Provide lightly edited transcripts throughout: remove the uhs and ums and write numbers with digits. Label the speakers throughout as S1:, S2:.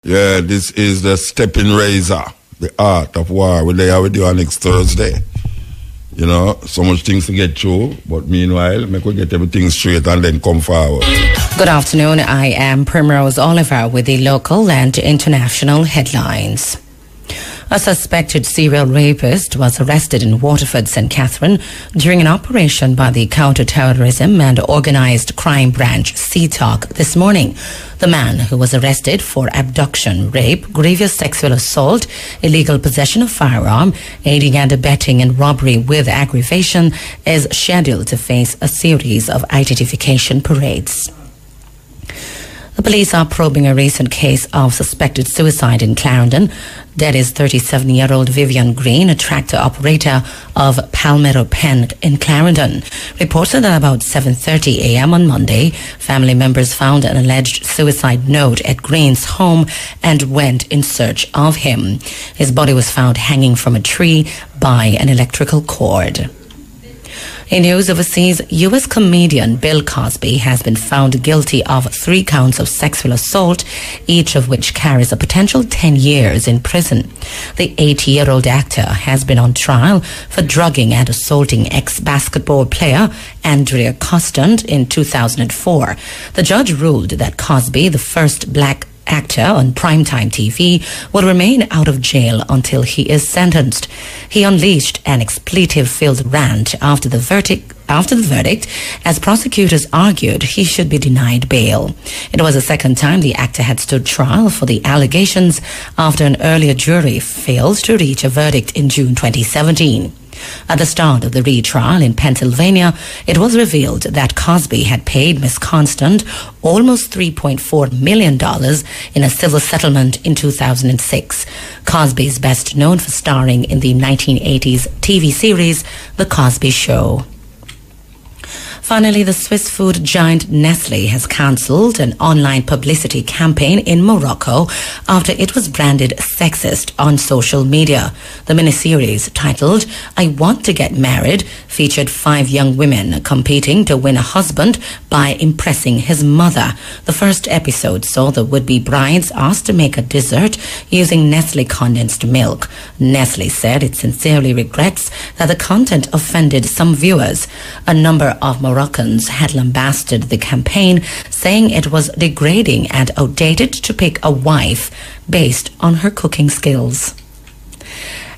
S1: Yeah, this is the STEPPIN razor, the art of war. We're there with you on next Thursday. You know, so much things to get through, but meanwhile, we could get everything straight and then come forward.
S2: Good afternoon. I am Primrose Oliver with the local and international headlines. A suspected serial rapist was arrested in Waterford, St. Catherine during an operation by the Counter-Terrorism and Organised Crime Branch, CTOC, this morning. The man, who was arrested for abduction, rape, grievous sexual assault, illegal possession of firearm, aiding and abetting and robbery with aggravation, is scheduled to face a series of identification parades. The police are probing a recent case of suspected suicide in Clarendon. Dead is 37-year-old Vivian Green, a tractor operator of Palmetto Pen in Clarendon. Reported at about 7:30 a.m. on Monday, family members found an alleged suicide note at Green's home and went in search of him. His body was found hanging from a tree by an electrical cord. In news overseas, U.S. comedian Bill Cosby has been found guilty of 3 counts of sexual assault, each of which carries a potential 10 years in prison. The 80-year-old actor has been on trial for drugging and assaulting ex-basketball player Andrea Costant in 2004. The judge ruled that Cosby, the first black actor on primetime TV, will remain out of jail until he is sentenced. He unleashed an expletive-filled rant after the verdict, as prosecutors argued he should be denied bail. It was the second time the actor had stood trial for the allegations after an earlier jury failed to reach a verdict in June 2017. At the start of the retrial in Pennsylvania, it was revealed that Cosby had paid Miss Constant almost $3.4 million in a civil settlement in 2006. Cosby is best known for starring in the 1980s TV series The Cosby Show. Finally, the Swiss food giant Nestle has cancelled an online publicity campaign in Morocco after it was branded sexist on social media. The miniseries, titled I Want to Get Married, featured 5 young women competing to win a husband by impressing his mother. The first episode saw the would-be brides asked to make a dessert using Nestle condensed milk. Nestle said it sincerely regrets that the content offended some viewers. A number of Moroccans had lambasted the campaign, saying it was degrading and outdated to pick a wife based on her cooking skills.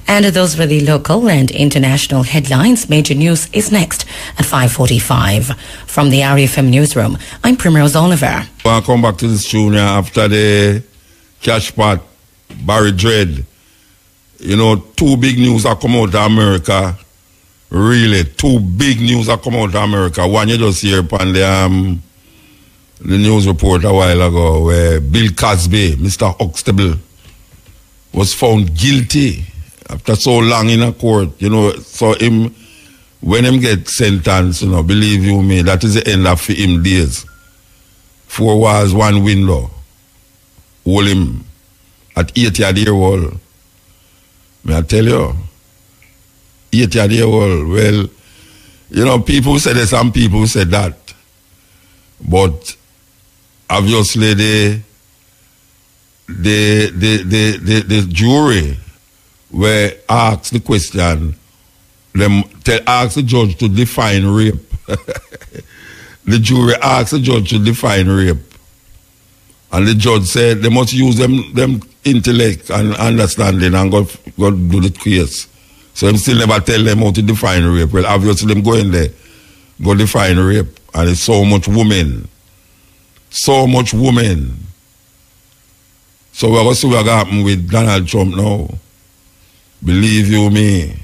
S2: And those were the local and international headlines. Major news is next at 5:45. From the RFM newsroom, I'm Primrose Oliver.
S1: I'll come back to this tune after the cash pot, Barry Dread. You know, 2 big news are come out of America. Really, 2 big news are come out of America. One you just hear upon the news report a while ago where Bill Cosby, Mr. Huxtable, was found guilty after so long in a court. You know, so him, when him get sentenced, you know, believe you me, that is the end of him days. 4 walls, 1 window. Hold him at 80 years old. May I tell you? 80 years old. Well, you know, people say this and people say that. But obviously the jury were asked the question, asked the judge to define rape. The jury asked the judge to define rape. And the judge said they must use them intellect and understanding and go do the case. So I'm still never tell them how to define rape. Well, obviously them go in there, go define rape. And it's so much women. So much women. So we're going to see what's happening with Donald Trump now. Believe you me.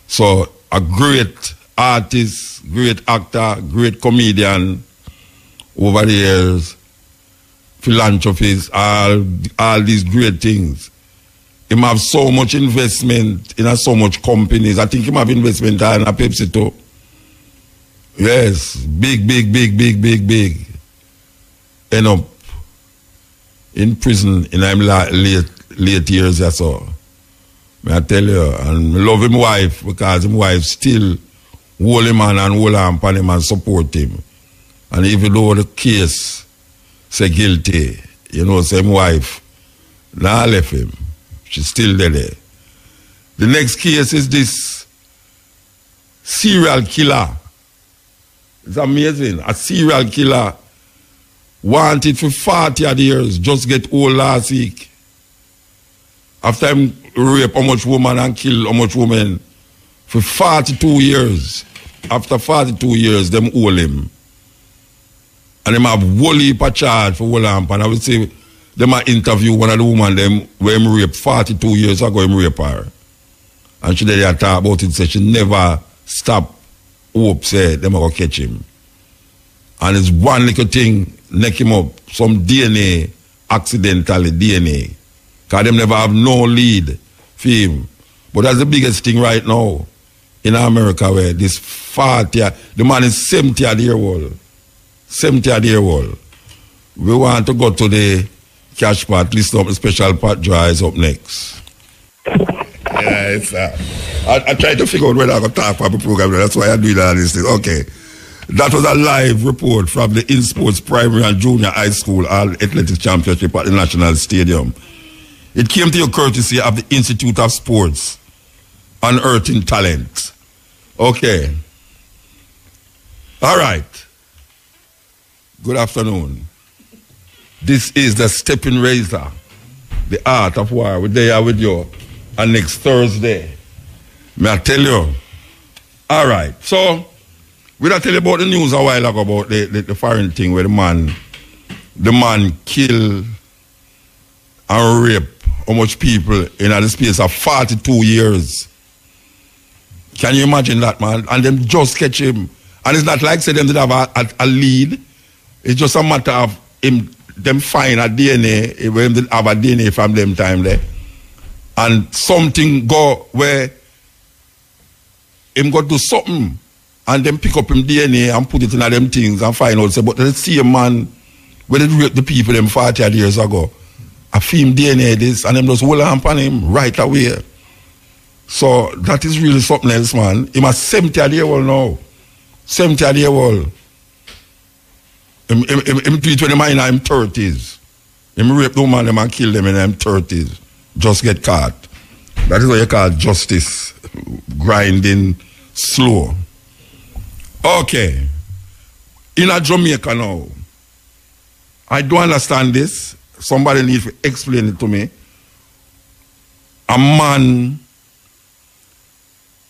S1: So a great artist, great actor, great comedian over the years, philanthropist, all these great things. He have so much investment in so much companies. I think he have investment in a Pepsi too. Yes, big. End up in prison in late years or so. May I tell you, and I love his wife because his wife still hold him and hold on upon him and support him. And even though the case say guilty, you know, same wife Now I left him. She's still there. The next case is this serial killer. It's amazing. A serial killer wanted for 40 odd years, just get old last week. After him rape how much woman and kill how much women for 42 years. After 42 years, them hold him. And them have whole heap of charge for whole amp. And I would say, them have interview one of the woman them where him raped 42 years ago, him rape her. And she did talk about it, say she never stop hope, say, them are going to catch him. And it's one little thing, neck him up, some DNA, accidentally DNA. Because them never have no lead for him. But that's the biggest thing right now in America where this 40, the man is 70 year old. 70 year old. We want to go to the cash part, list up the special part dries up next. Yeah, it's I try to figure out whether I'm going to talk about the program. That's why I do all these things. Okay. That was a live report from the InSports Primary and Junior High School All Athletics Championship at the National Stadium. It came to your courtesy of the Institute of Sports, Unearthing Talent. Okay. All right. Good afternoon. This is the Steppin Razor, the art of war. We're there with you on next Thursday. May I tell you? All right. So, we don't tell you about the news a while ago about the foreign thing where the man killed and raped how much people in the space of 42 years. Can you imagine that, man? And them just catch him. And it's not like say them did have a lead. It's just a matter of them find a DNA, when they have a DNA from them time there. And something go where him go do something and then pick up him DNA and put it in them things and find out, say, but let's see a man where they raped the people them 40 years ago. I film DNA this and them just hold on upon him right away. So that is really something else, man. Him a 70 year old now. 70 year old. Him treat when him in him 30s. Him rape the woman them and kill them in them 30s. Just get caught. That is what you call justice. Grinding slow. Okay. In a Jamaica now. I don't understand this. Somebody needs to explain it to me. A man,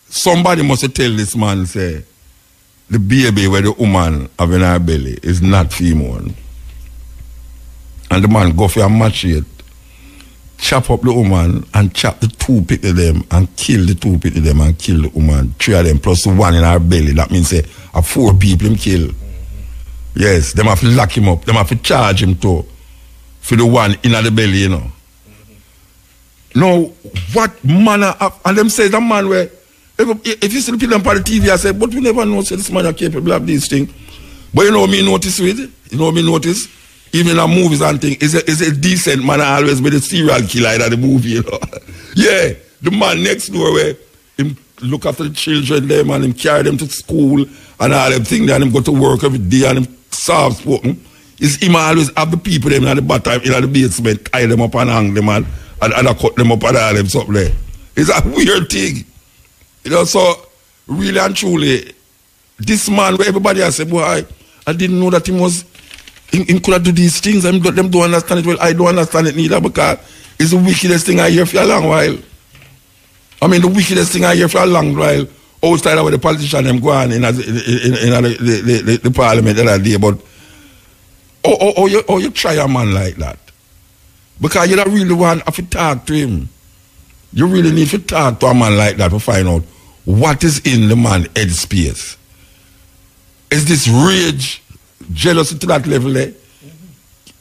S1: somebody must tell this man, say, the baby where the woman have in her belly is not female. And the man go for a machete, chop up the woman and chop the two pit of them and kill the two pit of them and kill the woman. 3 of them plus the one in her belly. That means say, 4 people him kill. Yes, them have to lock him up. Them have to charge him too. For the one in the belly, you know. Now, what manner of, and them say the man where, if you see the people on the TV, I say, but we never know, say this man are capable of these things. But you know me notice with it? You know me notice? Even in movies and things, is a decent man always be the serial killer in the movie, you know. Yeah, the man next door where him look after the children them and him carry them to school and all them things, and him go to work every day and him soft spoken. Is him always have the people them in the bottom, in the basement, tie them up and hang them and cut them up and all them something there. It's a weird thing. You know, so really and truly, this man where everybody has said, boy, I didn't know that he could do these things. Them don't understand it well. I don't understand it neither because it's the wickedest thing I hear for a long while. I mean, the wickedest thing I hear for a long while, outside of where the politicians them go on in the parliament the other day, but you try a man like that? Because you don't really want to talk to him. You really need to talk to a man like that to find out what is in the man's head space. Is this rage, jealousy to that level there?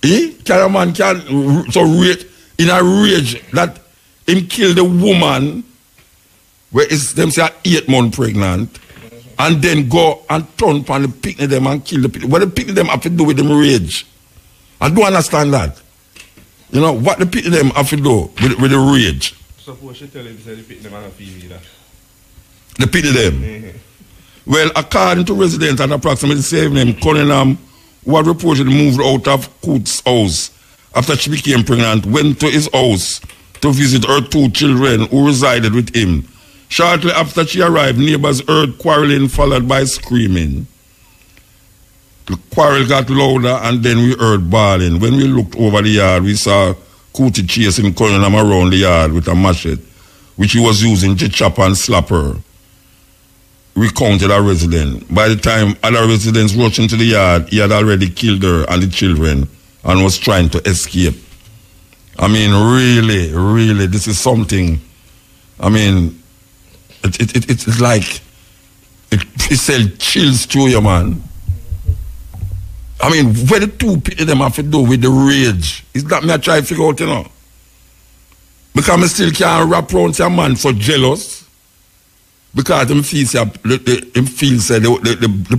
S1: Can a man so rage, in a rage that him kill the woman where is them say 8 months pregnant and then go and turn upon the picnic them and kill the people. What the picnic them have to do with them rage? I don't understand that. You know, what the picnic them have to do with the rage?
S3: Suppose you tell him to say the picnic them and a female.
S1: The picnic them? Well, according to residents at approximately 7 name, Cunningham, who had reportedly moved out of Coots' house after she became pregnant, went to his house to visit her 2 children who resided with him. Shortly after she arrived, neighbors heard quarreling followed by screaming. The quarrel got louder and then we heard bawling. When we looked over the yard, we saw Cootie chasing Cunningham around the yard with a machete, which he was using to chop and slap her. Recounted a resident. By the time other residents rushed into the yard, he had already killed her and the children and was trying to escape. I mean, really, this is something. I mean, it's like, it sends chills through you, man. I mean, what the 2 people them have to do with the rage? Is that me I try to figure out, you know? Because I still can't wrap around a man so jealous. Because him feels the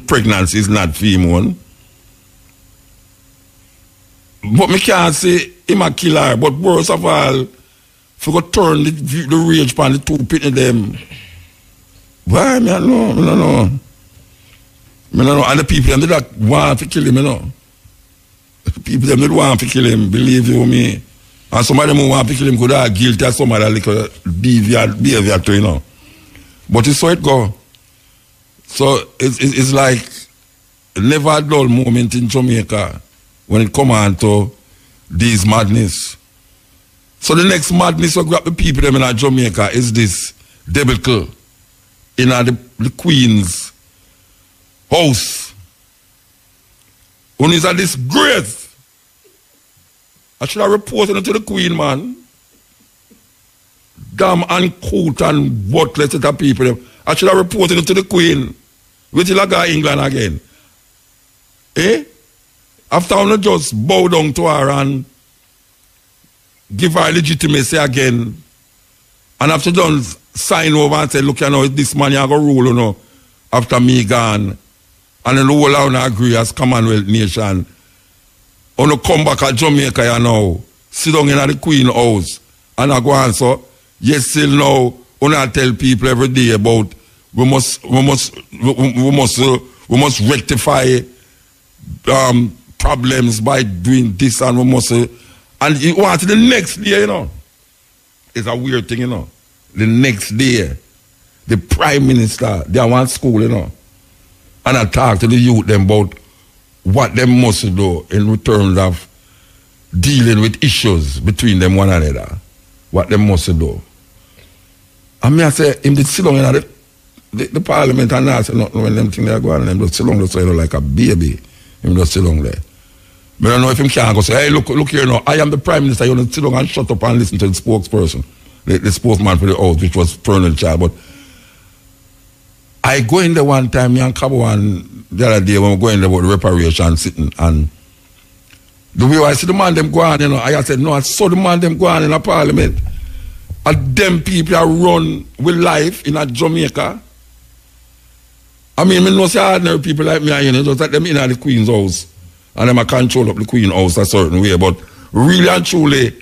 S1: pregnancy is not female. But me can't say him a killer. But worst of all, for go turn the rage upon the 2 people them. Why? Me no. And the people them that want to kill him, you know. The people them that want to kill him, believe you me. And some of them who want to kill him could have guilty of some of that little behavior too, you know. But it's so it go. So it's like never a dull moment in Jamaica when it come on to these madness. So the next madness will grab the people them in Jamaica is this debacle in the Queen's house. When is a disgrace. I should have reported it to the Queen, man. Damn uncouth and worthless to the people. I should have reported it to the Queen. Which is like England again. Eh? After I just bow down to her and give her legitimacy again. And after done sign over and say, look, you know, this man you go rule, you know, after me gone. And then the whole of agree as Commonwealth nation. On you come back at Jamaica, you know, sit down in the Queen house. And I go on, so, yes, still now, when I tell people every day about we must rectify problems by doing this and we must and you want the next day, you know. It's a weird thing, you know. The next day, the Prime Minister, they want school, you know. And I talk to the youth them about what they must do in terms of dealing with issues between them one another. What they must do. And me I say, him did sit down in the parliament and I say nothing when them things are going on, and just sit down there like a baby. Him just sit down there. But I don't know if him can go say, hey, look here now, I am the Prime Minister, you want to sit down and shut up and listen to the spokesperson, the spokesman for the house, which was Colonel Child. But I go in there one time, me and Cabo and the other day when we go in there about the reparation sitting, and the way I see the man them go on, you know, I said, no, I saw the man them go on in a parliament. And them people are run with life in a Jamaica. I mean, I know say ordinary people like me, you know, just like them in the Queen's house. And them a control up the Queen's house a certain way. But really and truly,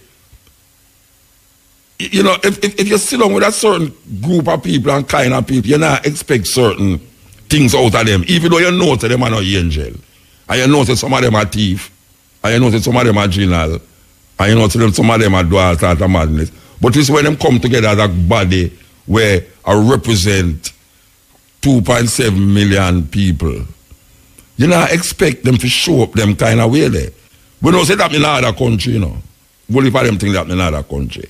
S1: you know, if you sit down with a certain group of people and kind of people, you not expect certain things out of them. Even though you know that them are not angel. And you know that some of them are thief. And you know that some of them are general. And you know that some of them are do all sorts of madness. But it's when them come together as a body where I represent 2.7 million people. You know, expect them to show up them kind of way there. We don't say that in other country, you know. Only for them think that in other country.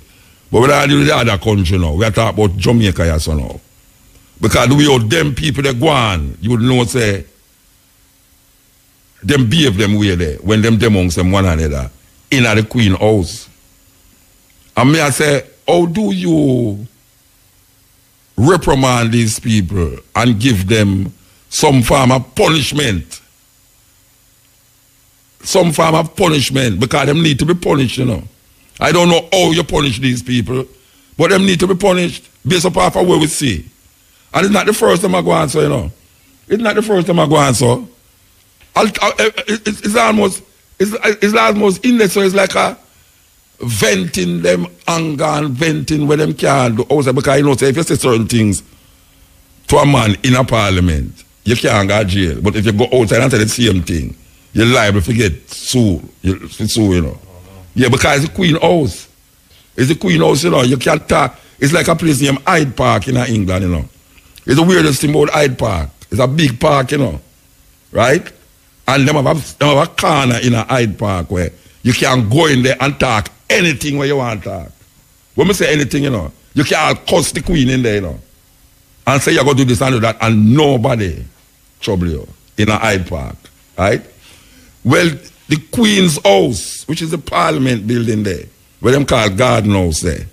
S1: But when I do the other country now, we are talking about Jamaica yes or now. Because the way how them people they go on, you would know say, them behave them way there, when them amongst them one another, in the Queen house. And me I say, how do you reprimand these people and give them some form of punishment? Some form of punishment, because them need to be punished, you know. I don't know how you punish these people, but them need to be punished based upon what we see. And it's not the first time I go on, so, you know. It's not the first time I go on, so. It's almost in there, so it's like a venting them anger and venting where them can't do outside, because you know, say if you say certain things to a man in a parliament, you can't go to jail. But if you go outside and say the same thing, you're liable to get sued. You know. Yeah, because it's the Queen House. It's the Queen House, you know. You can't talk. It's like a place named Hyde Park in England, you know. It's the weirdest thing about Hyde Park. It's a big park, you know. Right? And them have a corner in a Hyde Park where you can go in there and talk anything where you want to talk. When we say anything, you know, you can cuss the Queen in there, you know. And say you're going to do this and do that, and nobody trouble you in a Hyde Park. Right? Well, the Queen's House, which is the Parliament building there, where them call Garden House there,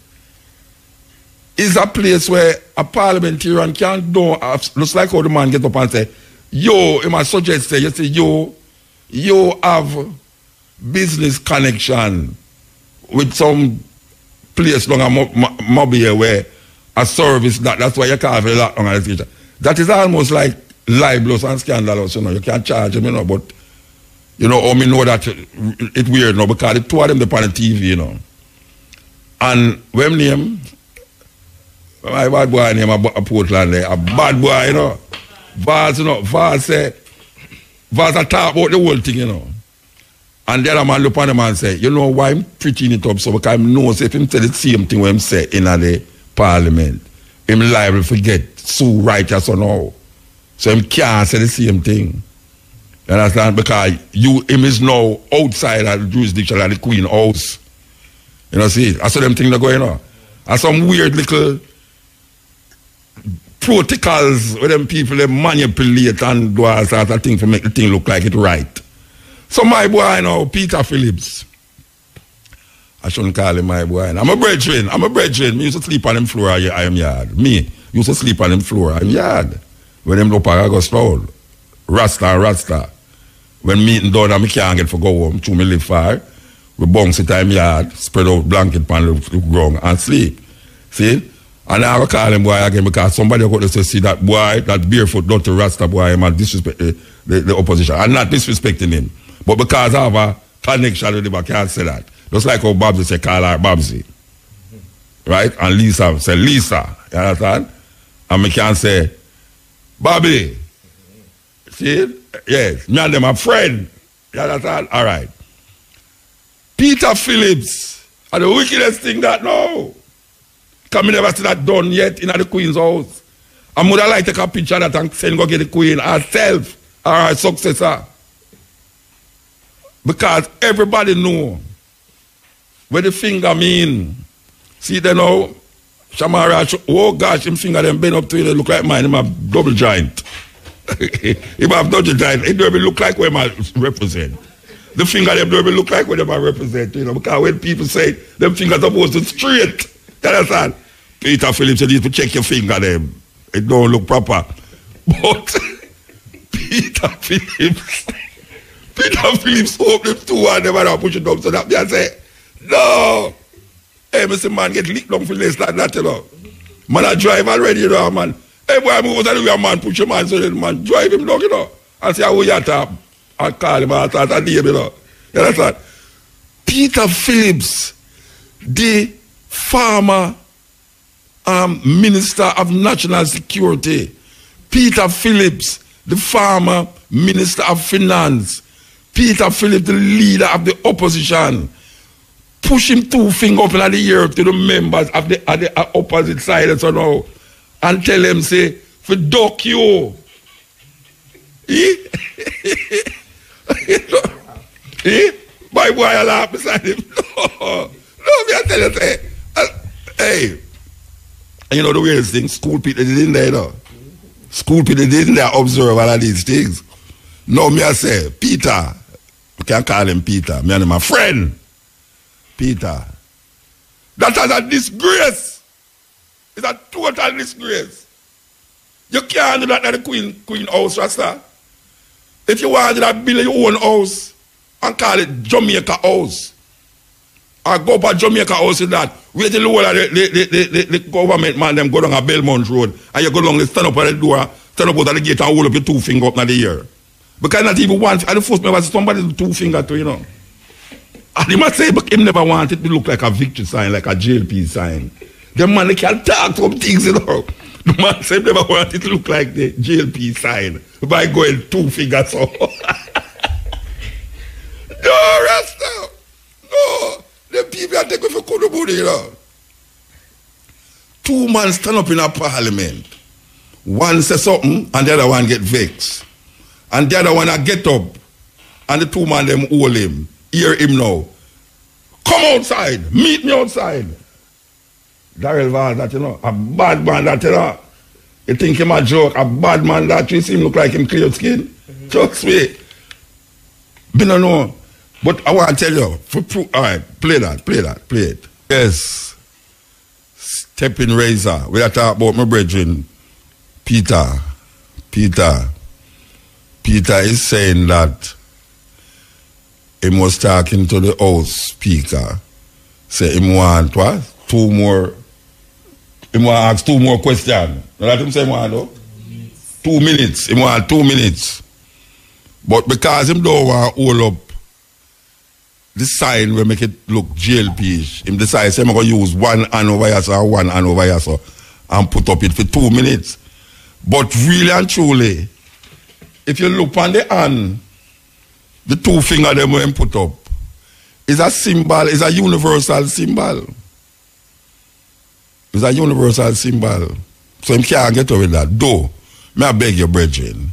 S1: is a place where a parliamentarian can't do, looks like how the man get up and say, yo, he must suggest, you say, you have business connection with some place long a mobile where a service, that's why you can't have a lot long as teacher. That is almost like libelous and scandalous, you know, you can't charge them, you know, but, you know, me know that it's weird, you know, because the two of them on the TV, you know. And when name, my bad boy name a Portland there, a bad boy, you know. Vaz, you know, Vaz say, Vaz a talk about the whole thing, you know. And the other man look on him and say, you know why I'm preaching it up so because I know if him say the same thing when him say in the parliament, him liable to forget so righteous or no. So him can't say the same thing. You understand? Because him is now outside of the jurisdiction of the Queen House. You know, see, I saw them things that going on. And some weird little protocols where them people they manipulate and do all sorts of things to make the thing look like it right. So my boy, you know, Peter Phillips. I shouldn't call him my boy. I'm a brethren. Me used to sleep on him floor I am yard. Me used to sleep on him floor I am yard. When them look at August Road. Rasta. When meeting done and me can't get for go home, to me live far. We bounce it time yard, spread out blanket on the ground and sleep. See? And I will call him boy again because somebody got to say, see that boy, that barefoot dirty Rasta boy, I'm disrespect the opposition. I'm not disrespecting him. But because I have a connection with him, I can't say that. Just like how Babsy say, call her Babsy. Right? And Lisa say, Lisa. You understand? And me can say, Bobby. See? Yes. Me and them are friends. You understand? All right. Peter Phillips are the wickedest thing that no. Because me never see that done yet in the Queen's house. I would have like to take a picture of that and send go get the Queen herself or her successor. Because everybody know what the finger mean. See they know, Shamara, oh gosh, him finger them bend up to it, they look like mine, him have double joint. Him have double joint, it don't even look like where I represent. The finger them don't even look like where them I represent, you know, because when people say them fingers are supposed to straight, you understand? Peter Phillips said you need to check your finger them. It don't look proper. But Peter Phillips opened them two and them and push it down so that they say, no. Hey, Mr. Man get licked down for less than that, you know. Man, I drive already, you know, man. Hey, boy, move out of the way, man, push your man, so then, man, drive him down, you know. And say, how you tap? I call him, I start a name, you know. You understand? Peter Phillips, the former Minister of National Security. Peter Phillips, the former Minister of Finance. Peter Phillips, the leader of the opposition. Push him two fingers up in the air to the members of the opposite side so now, and tell them, say, for duck you. My boy, I laugh beside him. No, me I tell you, say, hey, and you know the weirdest thing, school people did in there, you know. School people did in there observe all of these things. No, me I say, Peter, I can't call him Peter, me and him a friend. Peter. That is a disgrace. It's a total disgrace. You can't do that at the Queen House, Rasta. If you want to do that, build your own house and call it Jamaica House. Or go up Jamaica House in that. Wait till the government man them go down a Belmont Road and you go down, stand up at the door, stand up out of the gate and hold up your two finger up in the air. Because not even one, at the first member, somebody with two finger to, you know. And he must say, but him never wanted to look like a victory sign, like a JLP sign. The man, they can talk some things, you know. The man said never wanted to look like the JLP sign by going two fingers off. No, Rasta. No. couldn't put it out. Two men stand up in a parliament. One says something and the other one get vexed. And the other one I get up and the two men them hold him. Hear him now. Come outside. Meet me outside. Darrell Vance, that you know, a bad man that you know. You think him a joke, a bad man that you see him look like him clear skin. Trust me. Me no know. But I want to tell you, alright, play it. Yes. Stepping Razor. We are talking about my brethren, Peter. Peter is saying that he was talking to the House Speaker. Say him want what? He want to ask 2 more questions. That him say him want though? 2 minutes. He want 2 minutes. But because him don't want to hold up the sign will make it look JLP-ish. Him decide say I'm going to use one hand over here or one hand over here so, and put up it for 2 minutes. But really and truly, if you look on the hand, the 2 fingers them when put up, is a symbol, is a universal symbol. It's a universal symbol. So him can't get away with that. Though, may I beg your brethren,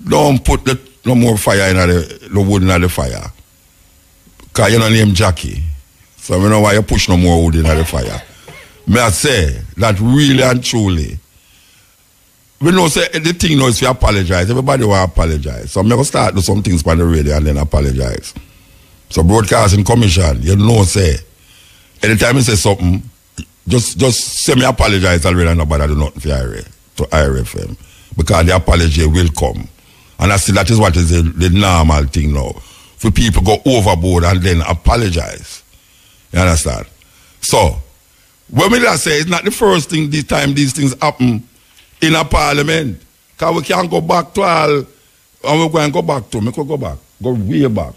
S1: don't put no more fire in the wood in the fire. Because you don't name Jackie. So I don't know why you push no more wood in the fire. May I say that really and truly, we know say the thing now is to apologize. Everybody will apologize. So I'm going to start do some things on the radio and then apologize. So Broadcasting Commission, you know say, anytime you say something, just say me apologize already and nobody do nothing to IRFM. Because the apology will come. And I see that is what is the normal thing now. For people go overboard and then apologize. You understand? So, when we just say it's not the first thing this time these things happen in a parliament. Because we can't go back to all, and we're going to go back to, we could go back, go way back.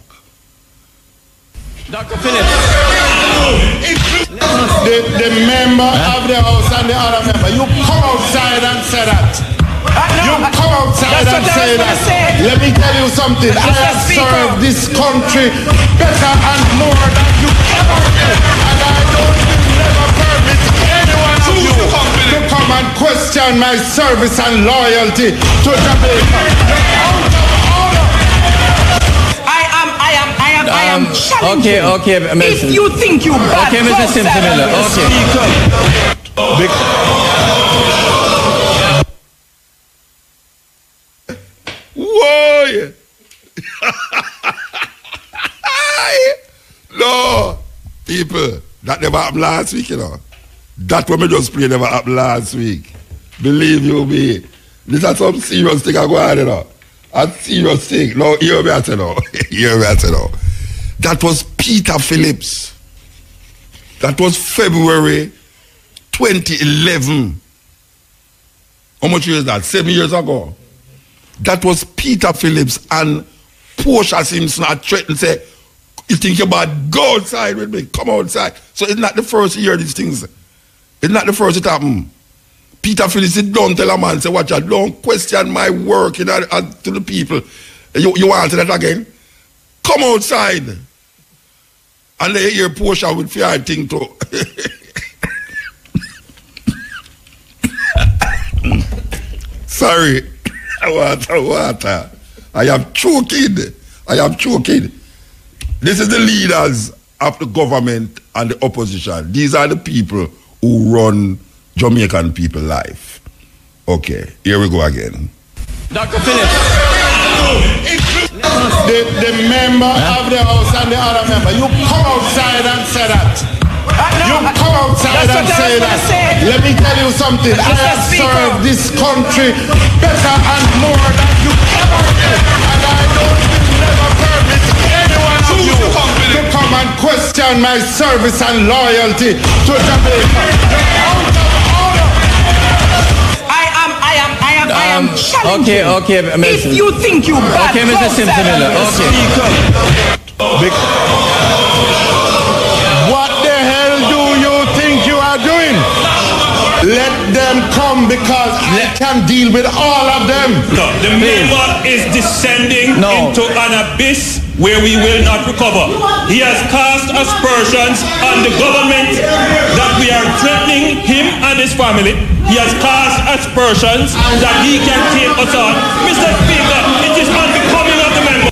S4: Dr. Phillips.
S5: The member of the House and the other member, you come outside and say that. You come outside and say that. Let me tell you something. I have served this country better and more than you ever did. And I don't never permit any one of you to come and question my service and loyalty to Jamaica.
S4: I am challenging. Okay,
S6: if you think you bad,
S4: okay, Mr. Simpson Miller. Okay.
S1: Whoa! No, people, that never happened last week, you know. That when we just played never happened last week. Believe you me. This is some serious thing I go on, you know. A serious thing. No, hear me out, you know. Hear me out, you know. That was Peter Phillips. That was February 2011. How much years is that? 7 years ago. That was Peter Phillips and Portia Simpson had threatened say, you think you're bad? Go outside with me. Come outside. So it's not the first year these things. It's not the first it happened. Peter Phillips said, don't tell a man, say, watch out, don't question my work, you know, to the people. You want that again? Come outside. And they hear Portia with fear thing too. Sorry. Water. I am choking. This is the leaders of the government and the opposition. These are the people who run Jamaican people life. Okay, here we go again.
S4: Dr. Phillips.
S5: The member of the House and the other member, you come outside and say that. You come outside and say that. Let me tell you something. I have served this country better and more than you ever did. And I don't never permit any one of you to come and question my service and loyalty to Jamaica.
S6: I am challenging.
S4: Okay,
S6: if you think you bad,
S4: okay, Mr. Simpson Miller. Okay.
S5: What the hell do you think you are doing? Let them them come because I can deal with all of them.
S3: No, the member is descending into an abyss where we will not recover. He has cast aspersions on the government that we are threatening him and his family. He has cast aspersions that he can take us on. Mr. Speaker, it is unbecoming of the member.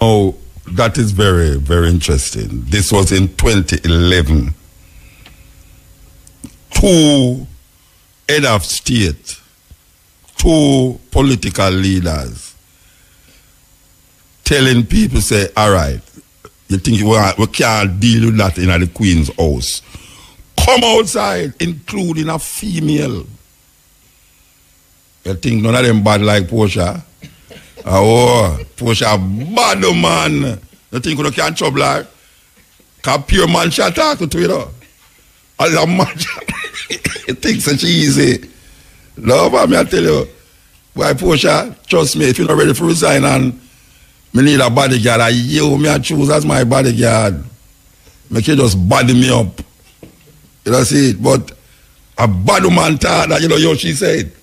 S1: Oh, that is very, very interesting. This was in 2011. Two head of state, two political leaders telling people, say, all right, you think we can't deal with that in the Queen's house. Come outside, including a female. You think none of them bad like Portia? Oh, Portia bad man. You think you can't trouble her? Because pure man shall talk to you, though. As a man, you think so easy. No, but I tell you, why Portia, trust me, if you're not ready for resign and me need a bodyguard, I choose as my bodyguard. Make you just body me up. You don't see it, but a bad woman thought that, you know, how she said.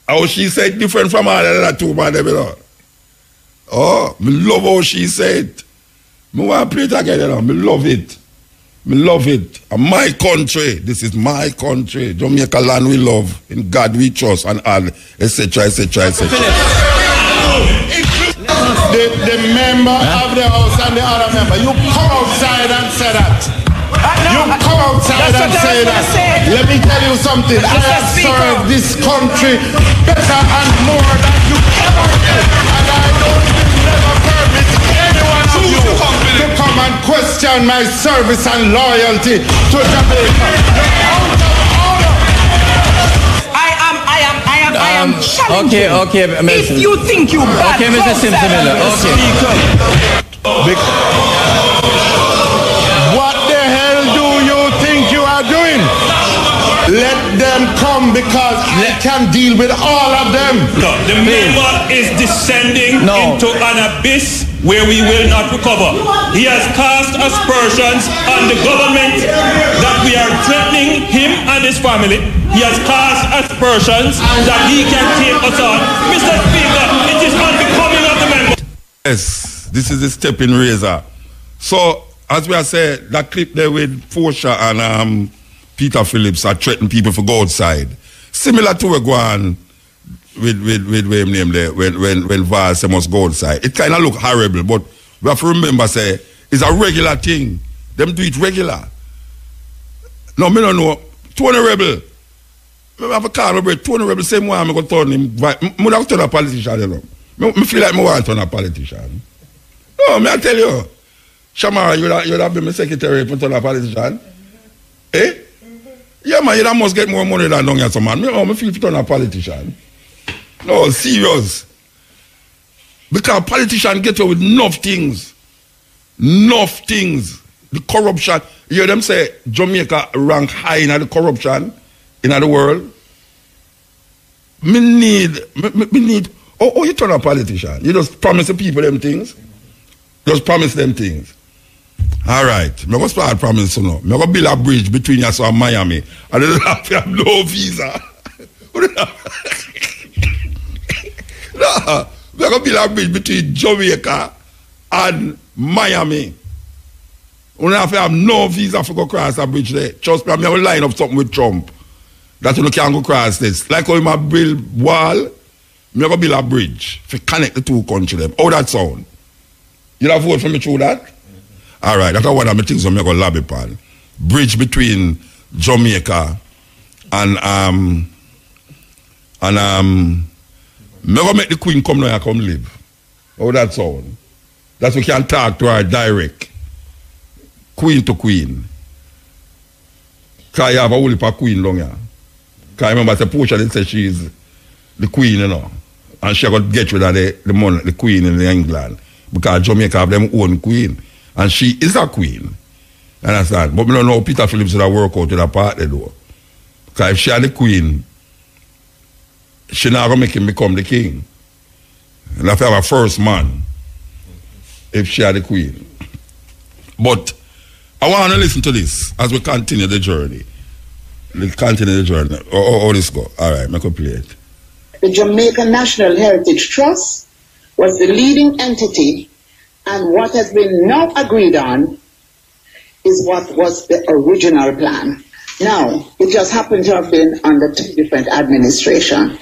S1: How she said different from all the other two man, you know. Oh, me love how she said. Me want to play it again, you know. Me love it. Me love it. And my country, this is my country. Jamaica land we love, in God we trust, and all, etc., etc., etc.
S5: The member of the house and the other member, you come outside and say that. You come outside and say that. Let me tell you something. I have served this country better and more than you ever did. And I don't never permit any one of you to come and question my service and loyalty to Jamaica.
S6: I am challenging.
S4: Okay,
S6: if you think you bad,
S4: okay, Mr. Simpson Miller. Okay.
S5: What the hell do you think you are doing? Let them come because I can deal with all of them.
S3: No, the member is descending into an abyss where we will not recover. He has cast aspersions on the government that we are threatening him and his family. He has cast aspersions that he can take us on. Mr. Speaker, it is unbecoming of the member.
S1: Yes, this is the stepping razor. So, as we have said, that clip there with Portia and Peter Phillips are threatening people to go outside. Similar to what going with him name there when Val say must go outside. It kind of look horrible, but we have to remember, say, it's a regular thing. Them do it regular. No, me don't know. Tony Rebel. I have a car over Tony Rebel, same way I'm going to turn him. I have to turn a politician, you know. I feel like I want to turn a politician. No, I tell you. Shamara, you would have been my secretary for turn a politician. Eh? Yeah, man, you must get more money than down here, so man. I feel to turn a politician. No, serious. Because politicians get away with enough things. Enough things. The corruption. You hear them say Jamaica rank high in the corruption in the world. Me need. Oh, you turn a politician. You just promise the people them things. Just promise them things. All right. I'm going to start promising now. I'm going to build a bridge between us and Miami. And they don't have to have no visa. No. We're going to build a bridge between Jamaica and Miami. We don't have to have no visa for go cross a bridge there. Trust me, I'm going to line up something with Trump. That you can't go cross this. Like how you might build wall, I'm going to build a bridge to connect the two countries. How that sound? You have vote for me through that? All right, that's one of the things I'm going to lobby upon. Bridge between Jamaica and I'm going to make the Queen come now and come live. How that sound? That we can talk to her direct. Queen to Queen. Because you have a whole heap of Queen down here. Because remember, the Portia did say she's the Queen, you know. And she got to get rid of the money, the Queen in England. Because Jamaica have their own Queen. And she is a queen. Understand? But we don't know Peter Phillips would have worked out with a party though. Because if she had the queen, she not going to make him become the king. And have to have a first man if she had the queen. But I want to listen to this as we continue the journey. Let's continue the journey. Oh, this go. All right, make a play it.
S7: The Jamaica National Heritage Trust was the leading entity, and what has been now agreed on is what was the original plan. Now, it just happened to have been under 2 different administrations.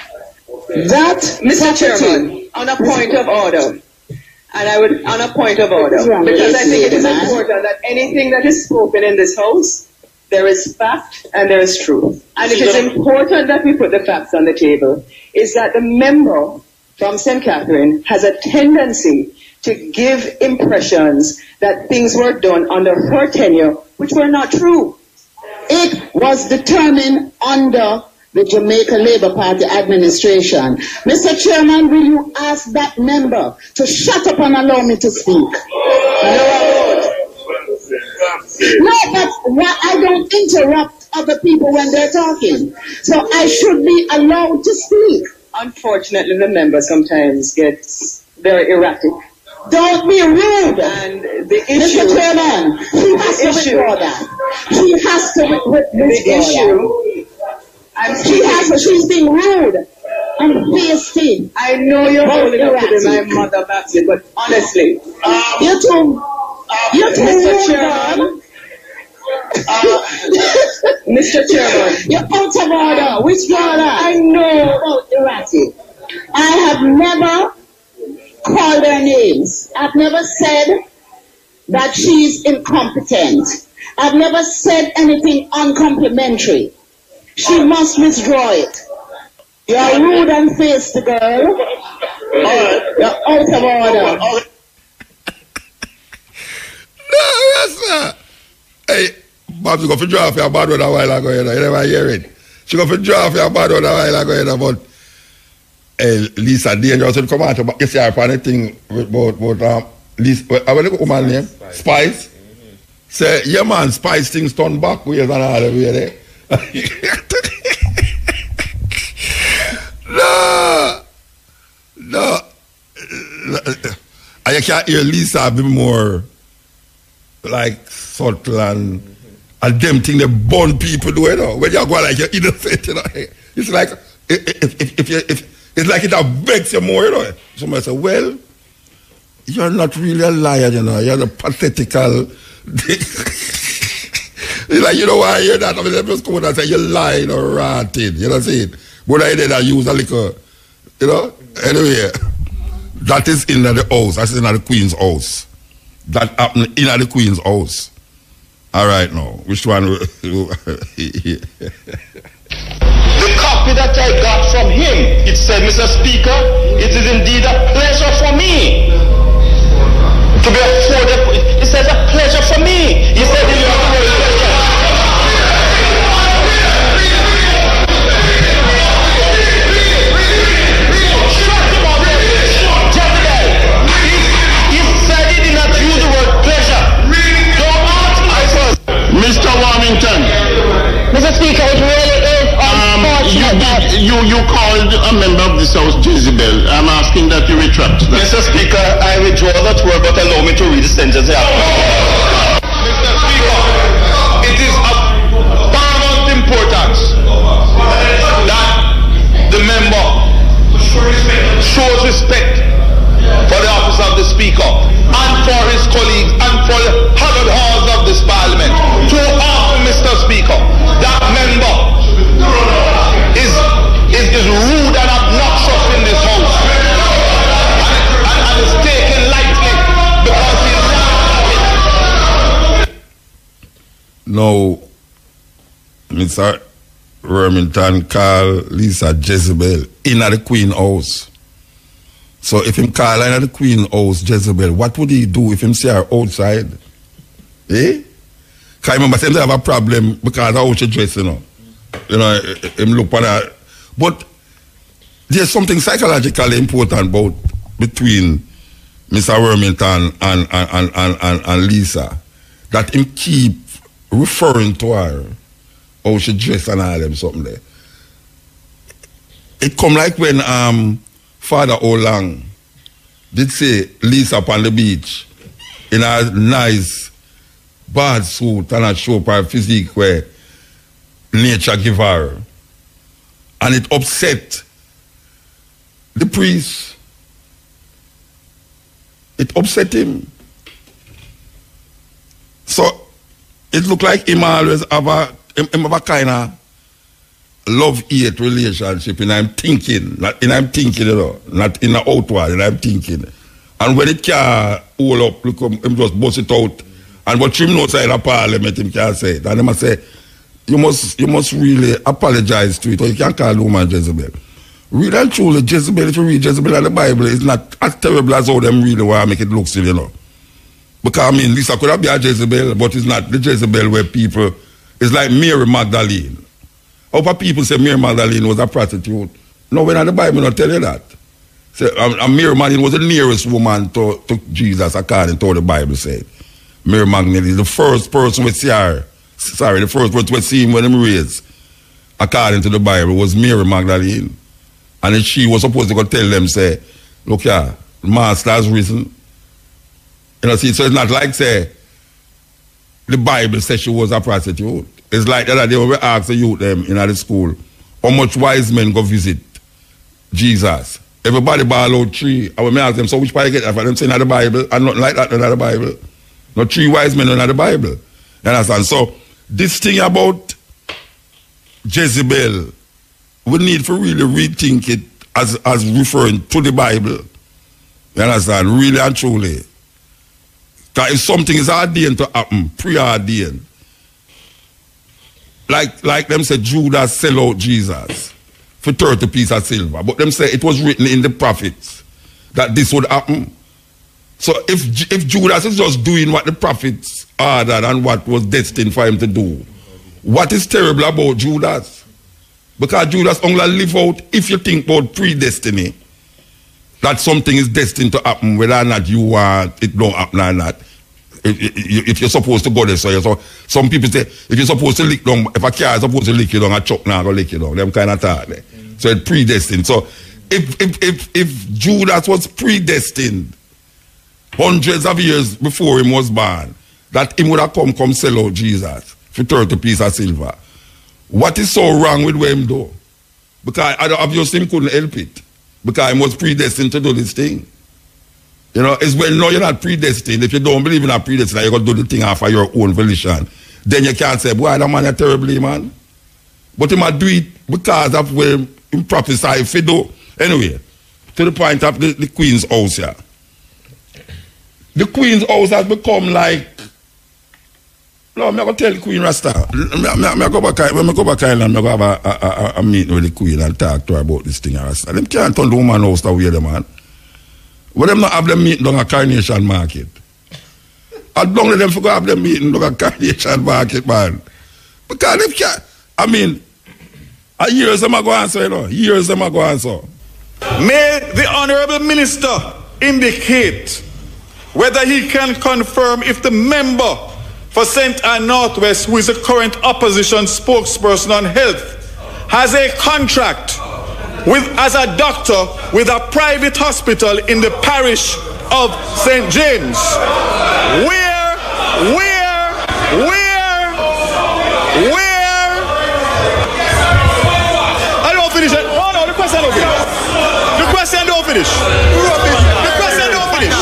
S7: That,
S6: Mr. Chairman, on a point of order, and I would, on a point of order, because I think it is important that anything that is spoken in this house, there is fact and there is truth. And it is important that we put the facts on the table, is that the member from St. Catherine has a tendency to give impressions that things were done under her tenure, which were not true.
S7: It was determined under the Jamaica Labour Party administration. Mr. Chairman, will you ask that member to shut up and allow me to speak? No, but I don't interrupt other people when they're talking. So I should be allowed to speak.
S6: Unfortunately, the member sometimes gets very erratic.
S7: Don't be rude.
S6: And the issue,
S7: Mr. Chairman, he has to withdraw that. He has to withdraw
S6: the issue.
S7: She's being rude and hasty.
S6: I know you're holding up to my mother basket, but honestly,
S7: you're too
S6: Mr. Chairman. Mr. Chairman,
S7: you're out of order. Withdraw that. I know about erratic. I have never called their names. I've never said that she's incompetent. I've never said anything uncomplimentary. She must withdraw it. You're rude and hasty, girl. You're out of order.
S1: No, that's not. Hey, Bob, you go for draw for your bad one a while ago, you never hear it. She go for draw for your bad one a while ago, but Lisa Dangerous would come out about, you see her on the thing about Lisa, what is the woman's name? Spice. Say, yeah man, Spice things turn back ways and all the way there. No. I can't hear Lisa be more like subtle and them thing they burn people do, you know. When you go like you're innocent, you know. It's like if it's like it affects you more, you know. Somebody say, well, you're not really a liar, you know. You're a pathetical. It's like, you know why I hear that? I mean, they just come out and say, you're lying or ranting, you know what I'm saying? But I did use a little, you know. Anyway, that is in the house. That's in the Queen's house. That happened in the Queen's house. All right, now, which one? The
S8: copy that I got from him, it said, Mr. Speaker, it is indeed a pleasure for me to be afforded. It says a pleasure for me. He said, Mr. Warmington.
S7: Mr. Speaker, it really is unfortunate.
S8: You called a member of this House Jezebel. I'm asking that you retract that. Mr. Speaker, I withdraw that word, but allow me to read the sentence here. Mr. Speaker, it is of paramount importance that the member shows respect for the office of the Speaker and for his colleagues and for the 100 halls of this Parliament. To often, Mr. Speaker, that member is rude and obnoxious in this House and is taken lightly because he's
S1: now, Mr. Remington called Lisa Jezebel in at the Queen House. So if him call her in the Queen House Jezebel, what would he do if him see her outside? Eh? Because I remember they have a problem because of how she dress, you know. You know, him look on her. But there's something psychologically important about between Mr. Remington and Lisa, that him keep referring to her, how she dress and all them something there. It come like when Father Olang did say Lisa up on the beach in a nice bad suit and a show up her physique where nature give her. And it upset the priest. It upset him. So it looked like him always have a kind of love-hate relationship, and I'm thinking, not in I'm thinking, you know, not in the outward, and I'm thinking. And when it can't hold up, look, him just bust it out. And what him knows in the parliament, him can't say it. And him say, you must really apologize to it, or you can't call the woman Jezebel. Really and truly, Jezebel, if you read Jezebel in the Bible, it's not as terrible as how them really want to make it look silly, you know. Because, I mean, Lisa could have been a Jezebel, but it's not the Jezebel where people, it's like Mary Magdalene. How people say Mary Magdalene was a prostitute? No, when the Bible not tell you that. So, Mary Magdalene was the nearest woman to Jesus, according to what the Bible said. Mary Magdalene is the first person we see her. Sorry, the first person we see him when he raised, according to the Bible, was Mary Magdalene. And then she was supposed to go tell them, say, look here, the master has risen. You know, see, so it's not like, say, the Bible says she was a prostitute. It's like the other day when we asked the youth them in the school, how much wise men go visit Jesus? Everybody ball out 3. And when we ask them, so which part you get that from? Them saying in the Bible, and nothing like that in the Bible. No 3 wise men in the Bible. You understand? So, this thing about Jezebel, we need to really rethink it as referring to the Bible. You understand? Really and truly. Because if something is ordained to happen, preordained, like them say Judas sell out Jesus for 30 pieces of silver. But them say it was written in the prophets that this would happen. So if Judas is just doing what the prophets ordered and what was destined for him to do, what is terrible about Judas? Because Judas only live out if you think about predestiny, that something is destined to happen, whether or not you want it don't happen or not. If you're supposed to go there, so some people say, if you're supposed to lick down, if a car is supposed to lick you down, a truck now go lick you down, them kind of thought there. So it's predestined. So if Judas was predestined hundreds of years before him was born, that him would have come sell out Jesus for 30 pieces of silver, what is so wrong with what him do? Because obviously him couldn't help it. Because he was predestined to do this thing. You know, it's well, no, you're not predestined. If you don't believe in a predestined, you're going to do the thing off of your own volition. Then you can't say, boy, that man is terribly, man. But he might do it because of where he prophesied if he do. Anyway, to the point of the Queen's house here. The Queen's house has become like, no, I'm going to tell the Queen Rasta. I'm go back Island, I'm going to have a meeting with the Queen and talk to her about this thing. Rasta. Them can't turn the woman house to wear them, man. But them not have them meeting down a Carnation Market. I don't let them forget have them meeting down a Carnation Market, man. Because they can't, I mean, years them are going so, you know. Years them are going so.
S9: May the Honorable Minister indicate whether he can confirm if the member for St. Ann Northwest, who is the current opposition spokesperson on health, has a contract as a doctor with a private hospital in the parish of St. James. Where? I don't finish it. Oh no, the question don't finish. The question don't finish. The question don't finish.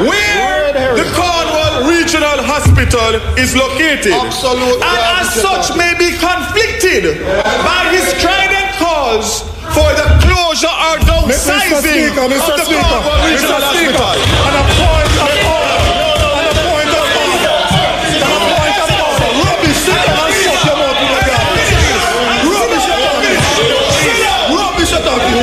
S9: Where the Cornwall Regional Hospital is located. Absolutely. And as such may be conflicted by his strident calls for the closure or downsizing of the Cornwall Regional Hospital. And a point of order. Rubbish, sit down and shut your mouth with the guy. Rubbish, you're talking. Rubbish, you're talking.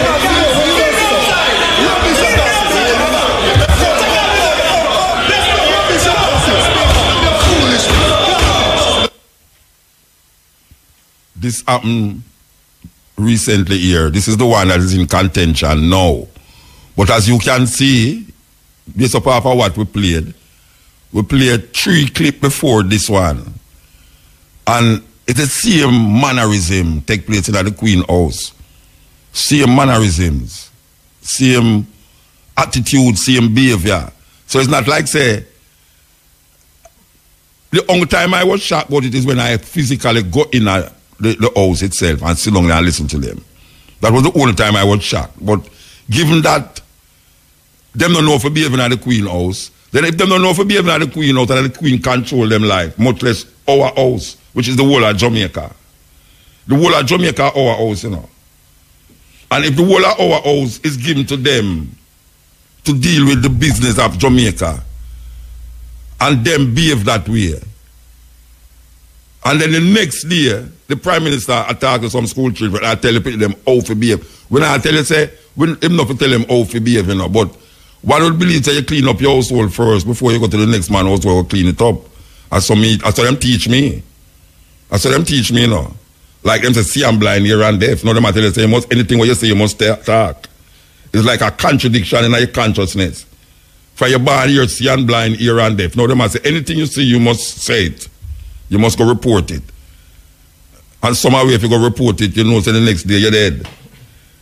S1: This happened recently here. This is the one that is in contention now. But as you can see, based upon what we played 3 clips before this one. And it's the same mannerism take place in the Queen House. Same mannerisms, same attitude, same behavior. So it's not like, say, the only time I was shocked about it is when I physically go in the house itself and sit down and listen to them. That was the only time I was shocked. But given that them don't know for behaving at the Queen house, then if them don't know for behaving at the Queen house and the Queen control them life, much less our house, which is the whole of Jamaica. The whole of Jamaica our house, you know. And if the whole of our house is given to them to deal with the business of Jamaica, and them behave that way, and then the next day, the Prime Minister attacks some school children, I tell them how to behave. When I tell you, say, I'm not to tell them how to behave, you know, but one would believe that you clean up your household first before you go to the next man household clean it up. I saw them teach me. You know. Like them say, see, I'm blind, here and deaf. No, them I tell you, say, anything what you say, you must talk. It's like a contradiction in your consciousness. For your body, you're see and blind, ear and deaf. No, them I say, anything you see, you must say it. You must go report it. And somehow if you go report it, you know, so the next day you're dead.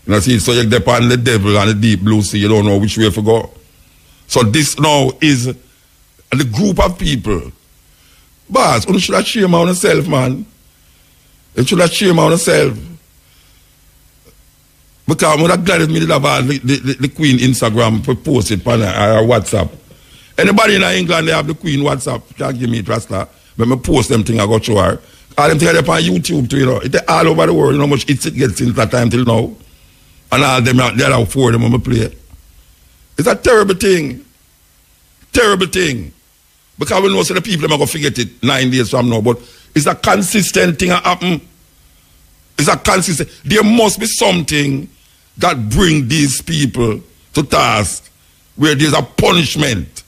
S1: You know, see, so you depend on the devil and the deep blue sea, you don't know which way to go. So this now is the group of people. Boss, you should have shame on yourself, man. You should have shame on yourself. Because I'm glad that me did have the Queen Instagram for post it on our WhatsApp. Anybody in England, they have the Queen WhatsApp. Can't give me it, Rasta. When I post them things, I go show her. All them things are on YouTube too, you know. It's all over the world, you know how much it gets since that time till now. And all them, there are 4 of them when I play. It's a terrible thing. Terrible thing. Because we know so the people are going to forget it 9 days from now. But it's a consistent thing that happen. It's a consistent. There must be something that bring these people to task where there's a punishment.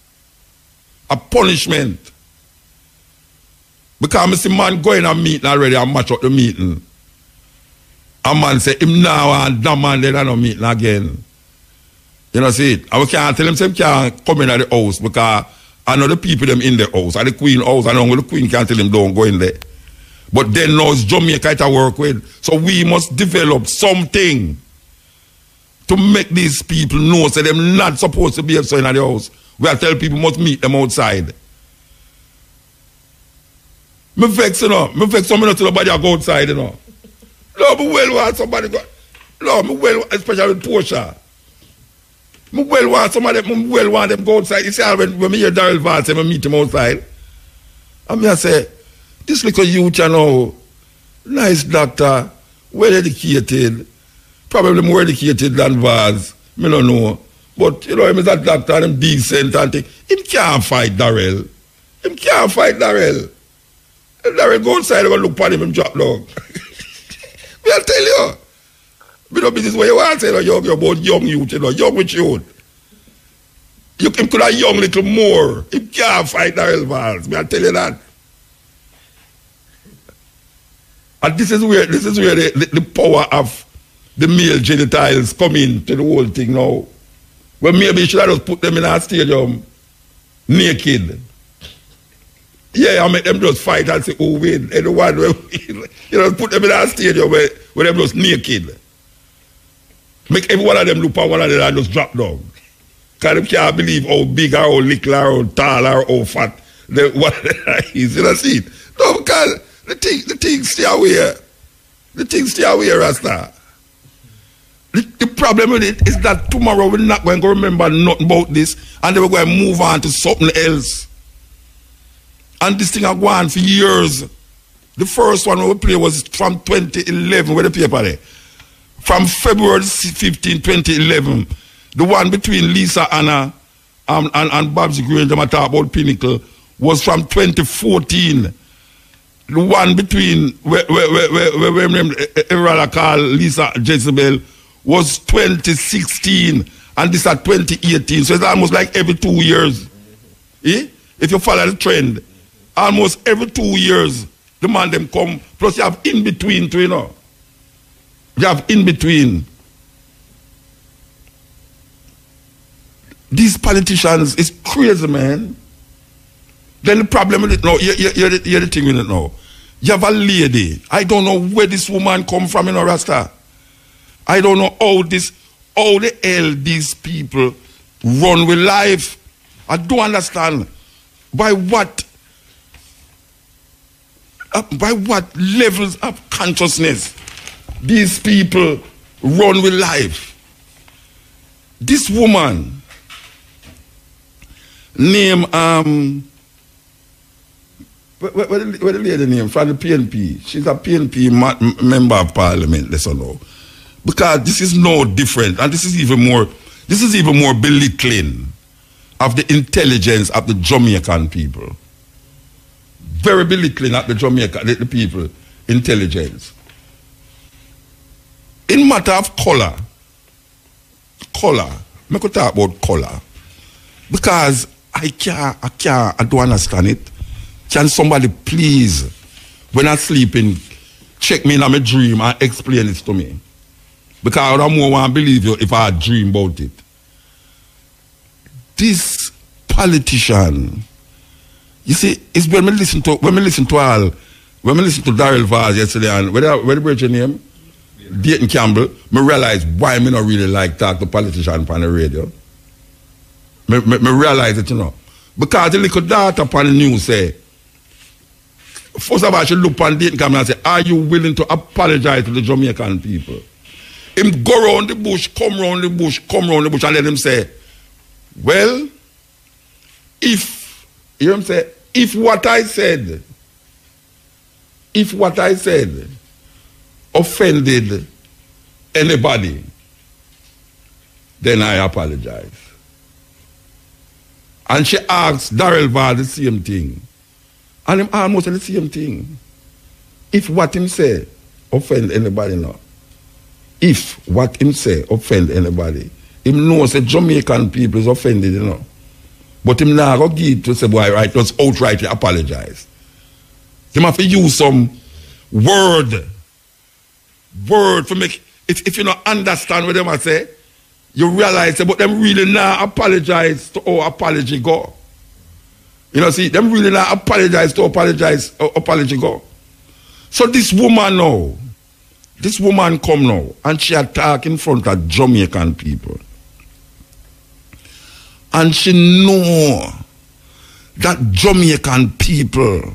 S1: A punishment. Because I see man going a meeting already and match up the meeting. A man say, him now and that man then no meeting again. You know, see it? And we can't tell him, say, can't come in at the house because I know the people them in the house. At the Queen house, I know the Queen can't tell him don't go in there. But then now it's Jamaica to work with. So we must develop something to make these people know that they're not supposed to be so in the house. We have to tell people must meet them outside. Me vex, you know. Me vex somebody to nobody go outside, you know. No, me well want somebody go. No, me well, especially with Portia. Me well want somebody, me well want them go outside. You see, when me hear Daryl Vance, I meet him outside. And me I say, this little youth, you know, nice doctor, well educated, probably more educated than Vance. Me don't know. But, you know, him is a doctor and him decent and thing. Him can't fight Daryl. Him can't fight Daryl. Daryl go outside and look at him and drop down. I'll tell you. We don't business where you want to say, you're about young youth, you know, young with youth. You can could have young little more. He can't fight Daryl Vance. I'll tell you that. And this is where the power of the male genitals come into the whole thing now. Well, maybe you should have just put them in a stadium naked. Yeah, I make them just fight and say, who win? Anyone will win. You know, put them in a stadium where them just naked. Make every one of them look at one of them and just drop down. Because they can't believe how big or how little or how tall or how fat what is. You know, see it? No, because the thing stay away. The thing stay away, Rasta. The problem with it is that tomorrow we're not going to remember nothing about this and then we're going to move on to something else. And this thing has gone on for years. The first one we played was from 2011, where the paper there. From February 15, 2011. The one between Lisa Anna and Babs Granger, I talk about Pinnacle, was from 2014. The one between where everyone call Lisa Jezebel was 2016. And this at 2018. So it's almost like every 2 years. Eh? If you follow the trend. Almost every 2 years, the man them come. Plus you have in between too, you know. You have in between. These politicians is crazy, man. Then the problem with it now, you're the thing with it now. You have a lady. I don't know where this woman come from, you know, Rasta. I don't know how the hell these people run with life. I don't understand by what levels of consciousness these people run with life. This woman named what the lady name from the PNP? She's a PNP member of parliament, let's know. Because this is no different, and this is even more belittling of the intelligence of the Jamaican people. Very belittling of the people intelligence. In matter of color, I could talk about color. Because I don't understand it. Can somebody please, when I'm sleeping, check me in my dream and explain it to me? Because I don't more want to believe you if I dream about it. This politician, you see, it's when we listen to Daryl Vaz yesterday and what the your name? Dayton Campbell, me realize why me not really like talk to politicians on the radio. Me realize it, you know. Because the little data upon the news say, first of all, I should look on Dayton Campbell and say, are you willing to apologize to the Jamaican people? Him go round the bush, come round the bush, and let him say, well, if, you know what I'm saying, if what I said offended anybody, then I apologize. And she asked Daryl Vaz the same thing. And him almost said the same thing. If what him say offend anybody now, if what him say offend anybody, him knows that Jamaican people is offended, you know. But him now go give to say, boy, right, just outrightly apologize. Him have to use some word for make, if you don't understand what them I say, you realize that, but them really now apologize to our apology go. You know, see, them really now apologize to apology go. So this woman come now, and she attack in front of Jamaican people. And she know that Jamaican people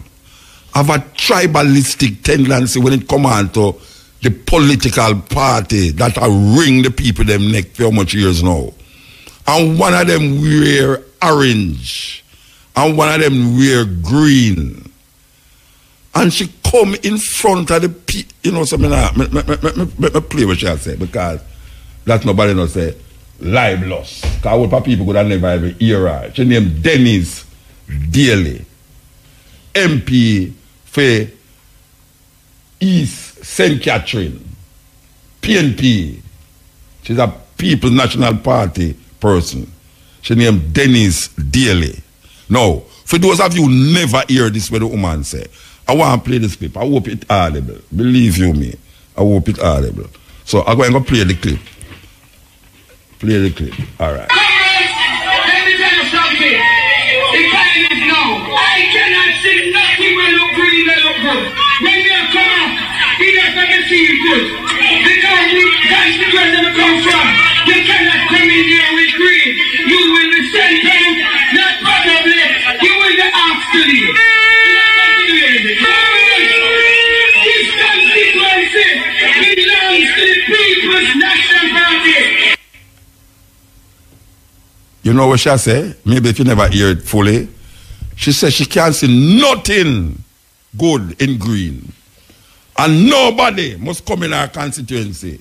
S1: have a tribalistic tendency when it comes on to the political party that are ring the people them neck for how much years now. And one of them wear orange. And one of them wear green. And she come in front of the people, you know, so me play what she say, because that's nobody not say libelous. Because what people could have never ever hear her. She named Dennis Daly, MP for East St. Catherine, PNP. She's a People's National Party person. She named Dennis Daly. Now, for those of you who never hear this what the woman say, I want to play this clip. I hope it's audible. Believe you me. I hope it's audible. So I'm going to play the clip. Play the clip. All right.
S10: Let me tell you something. The time is now. I cannot see nothing will look green and look good. When you come up, you just have to see it good. Because that's the place that we come from. You cannot come in here with green. You will be sent home, not probably. You will be asked to leave. This constituency belongs to the People's National Party.
S1: You know what she say? Maybe if you never hear it fully. She says she can't see nothing good in green. And nobody must come in her constituency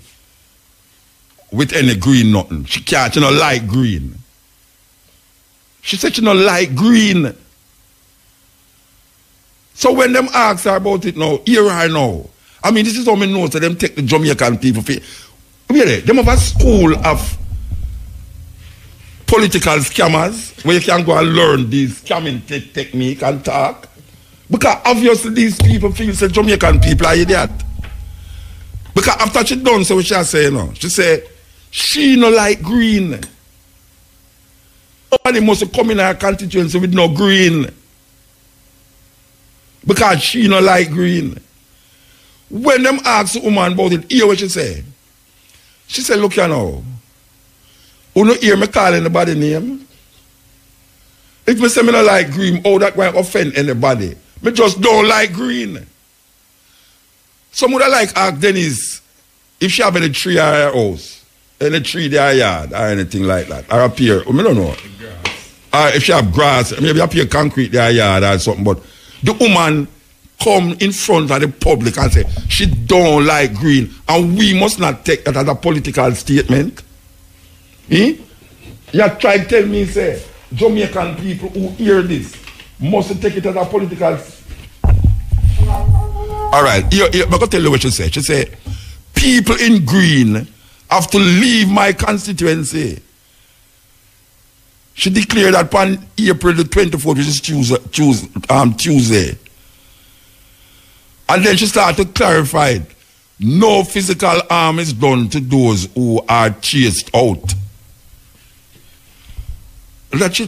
S1: with any green nothing. She can't, she don't like green. She said she don't like green. So when them ask her about it now, hear her now. I mean, this is how me know, so them take the Jamaican people. Really, them have a school of political scammers where you can go and learn these scamming technique and talk. Because obviously these people feel that Jamaican people are idiot. Because after she done so what she say, you know, she say she no like green. Nobody must come in her constituency with no green. Because she no like green. When them ask the woman about it, hear what she say. She said, look here now. You don't hear me calling anybody name. If me say me not like green, oh, that won't offend anybody. Me just don't like green. Some would like ask Denise if she have any tree in her house, any tree in her yard, or anything like that, or up here. I don't know. Or if she have grass, maybe up here concrete in her yard or something. But the woman come in front of the public and say she don't like green, and we must not take that as a political statement. You try to tell me, say, Jamaican people who hear this must take it as a political. All right, I'm going to tell you what she said. She said, people in green have to leave my constituency. She declared that on April the 24th, which is Tuesday. And then she started to clarify, no physical harm is done to those who are chased out. That she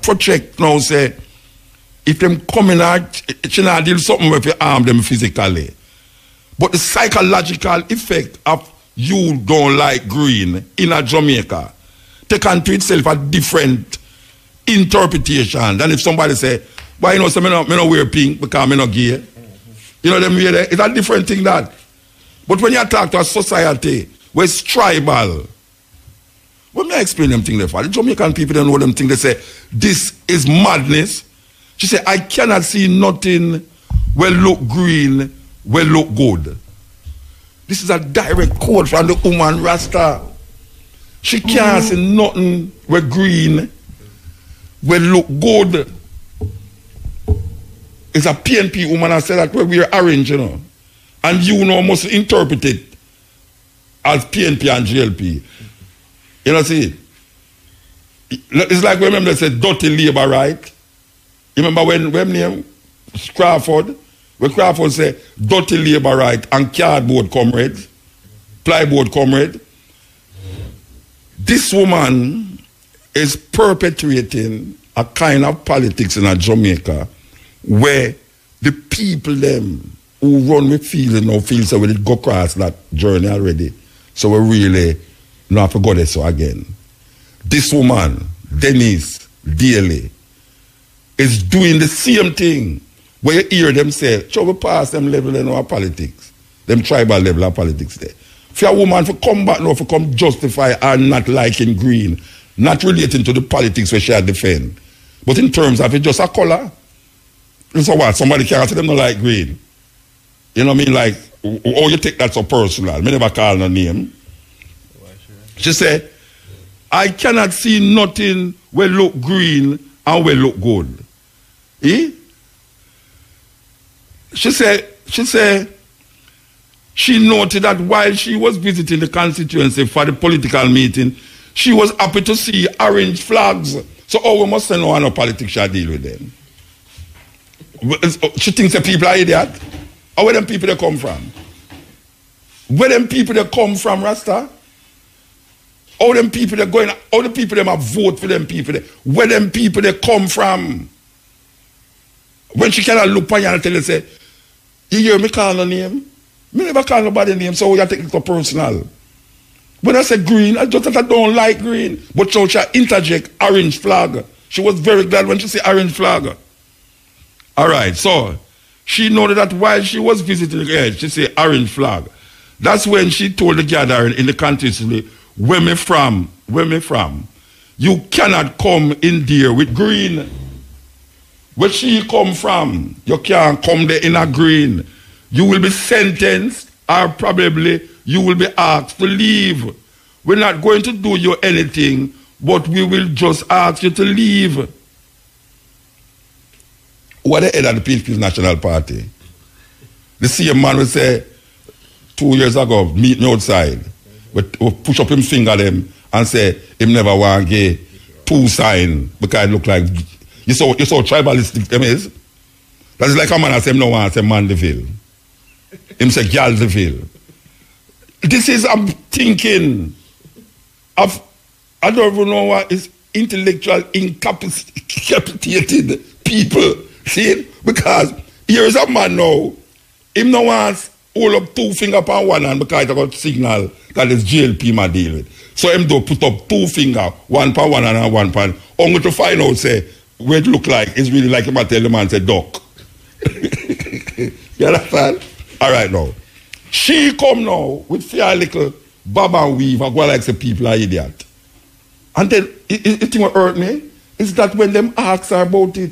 S1: project now say, if them coming out, she not deal something with you harm them physically. But the psychological effect of you don't like green in a Jamaica take unto itself a different interpretation than if somebody say, why you know, so me no wear pink because me no gay. You know them way there? It's a different thing that. But when you talk to a society where it's tribal, when I explain them things there for, the Jamaican people don't know them things, they say, this is madness. She said, I cannot see nothing where look green, where look good. This is a direct quote from the woman Rasta. She can't see nothing where green, where look good. It's a PNP woman that said that we're orange, you know. And you know must interpret it as PNP and GLP. You know, see? It's like remember they said dirty labor, right? You remember when name Crawford? When Crawford said dirty labor, right, and cardboard comrades, plyboard comrade. This woman is perpetuating a kind of politics in a Jamaica where the people them who run with feeling now feel so we did go across that journey already. So we really not have to go there so again. This woman, Denise Daly, is doing the same thing where you hear them say, shall we pass them level in our politics, them tribal level of politics there. For a woman to come back now, to come justify her not liking green, not relating to the politics where she had defend, but in terms of it just a color. So what, somebody can't say them not like green. You know what I mean? Like, oh, you take that so personal. Me never call no name. She said, I cannot see nothing where look green and where look good. Eh? She said, she noted that while she was visiting the constituency for the political meeting, she was happy to see orange flags. So, oh, we must know no politics shall deal with them. She thinks the people are idiots. Or where them people they come from? Where them people they come from, Rasta? All them people they going, all the people them have vote for them people. Where them people they come from? When she cannot look on you and tell you, say, you hear me call no name? Me never call nobody name, so you take it so personal. When I say green, I just that I don't like green. But so she interject orange flag. She was very glad when she said orange flag. All right, so she noted that while she was visiting the edge, she said orange flag. That's when she told the gathering in the constituency, where me from? You cannot come in there with green. Where she come from, you can't come there in a green. You will be sentenced or probably you will be asked to leave. We're not going to do you anything, but we will just ask you to leave. What the head of the People's National Party? The same man will say 2 years ago, meet me outside. We push up him finger them and say him never want get 2 sign because it look like you saw tribalistic them is. That's like a man that say him no want say Mandeville. Him say Galdeville. This is I'm thinking of I don't even know what is intellectual incapacitated people. See? Because here is a man now, him no wants hold up 2 fingers upon one hand because it got signal that is GLP man deal with. So him do put up 2 fingers, one upon one hand and one upon, only to find out say, where it look like, it's really like him tell the man say duck. You understand? All right now. She come now with fair little bob and weave and go like say people are idiot. And then it thing what hurt me is that when them ask her about it,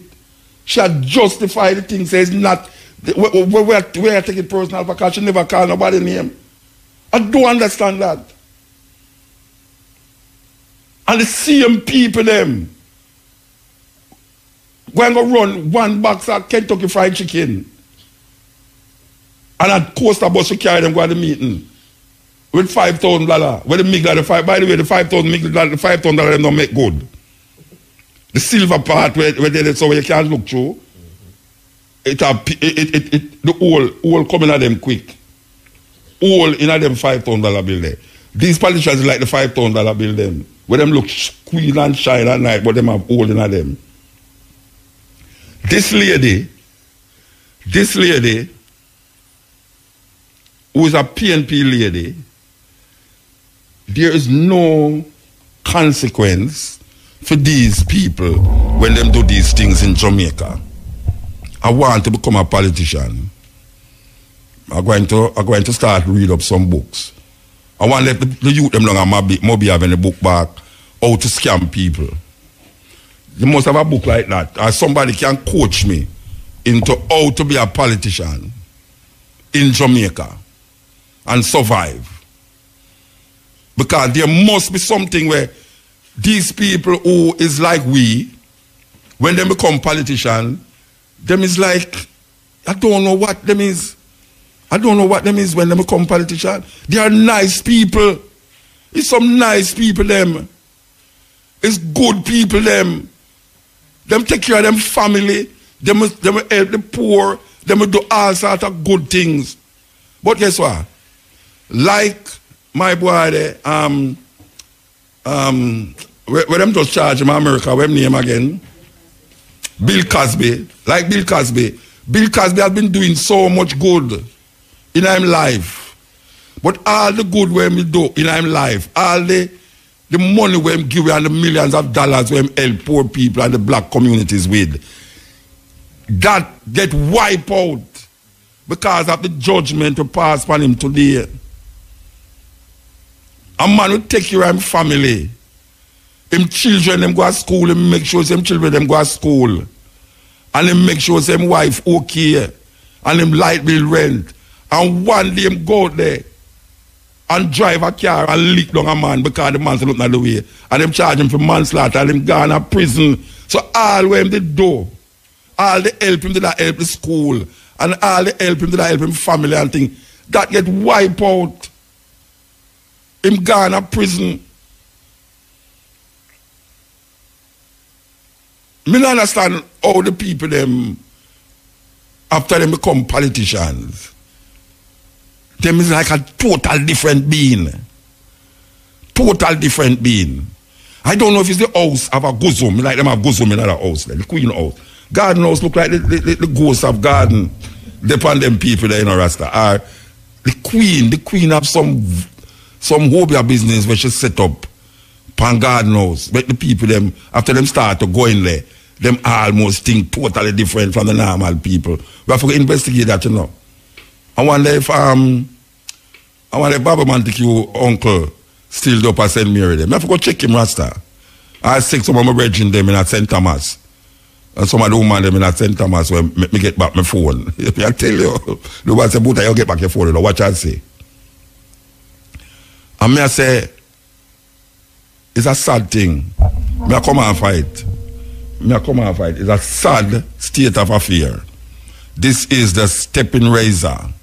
S1: she had justified the thing, says not where I take it personal because she never call nobody name. I don't understand that. And the same people them going to run one box of Kentucky Fried Chicken. And at Coaster bus to carry them go to the meeting with $5,000. Where the middle of the by the way, the $5,000 them don't make good. The silver part where they did so you can't look through. The all coming at them quick. All in at them $5,000 bill there. These politicians like the $5,000 bill them. Where them look squeal and shine at night, but them have all in at them. This lady, who is a PNP lady, there is no consequence for these people when them do these things in Jamaica. I want to become a politician. I'm going to start read up some books. I want to let the youth them long maybe having a book back how to scam people. You must have a book like that, or somebody can coach me into how to be a politician in Jamaica and survive. Because there must be something where these people who is like we, when they become politicians, them is like, I don't know what them is. I don't know what them is when they become politicians. They are nice people. It's some nice people them. It's good people them. Them take care of them family. Them help the poor. Them do all sorts of good things. But guess what? Like my boy there, where them just charge him in America, where name again? Bill Cosby. Like Bill Cosby. Bill Cosby has been doing so much good in his life. But all the good where he do in his life, all the money where he give and the millions of dollars where he help poor people and the black communities with, that get wiped out because of the judgment to pass upon him today. A man will take care of his family. Him children them go to school, him make sure him children them go to school. And him make sure him wife okay. And him light bill rent. And one day him go out there and drive a car and lick down a man because the man's looking at the way. And him charge him for manslaughter and him gone to prison. So all where him did do, all the help him did that help the school, and all the help him did that help him family and thing, that get wiped out. Him gone to prison. Me don't understand how the people them, after them become politicians, them is like a total different being. Total different being. I don't know if it's the house of a guzum, like them have guzum in another house, like the Queen house. Garden house look like the ghost of garden. Depend them people there in a Rasta. Or the queen have some hobby business where she set up pan garden house. But the people them, after them start to go in there, them almost think totally different from the normal people. We have to investigate that, you know. I wonder if Baba Montague uncle still up at St. Mary them. I have to go check him Rasta. I sick some of my brethren them in at St. Thomas. And some of the women them in at St. Thomas when me get back my phone. I tell you, the one say, "Buta, you get back your phone, you know, watch I say." And me I say, it's a sad thing. Me I come and fight. It's a sad state of affair. This is the stepping razor,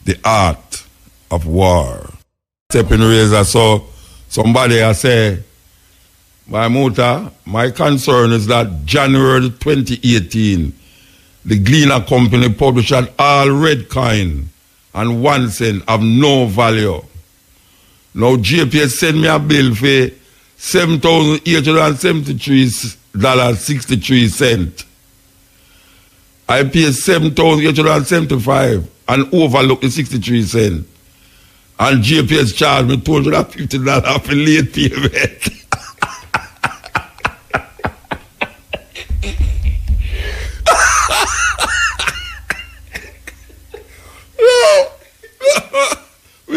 S1: the art of war. Stepping razor, so somebody I say, my Muta, my concern is that January 2018, the Gleaner Company published all red coin and 1 cent have no value. Now JPS sent me a bill for $7,873.63. I pay $7,875 and overlook the 63 cents. And JPS charged me $250 for late payment.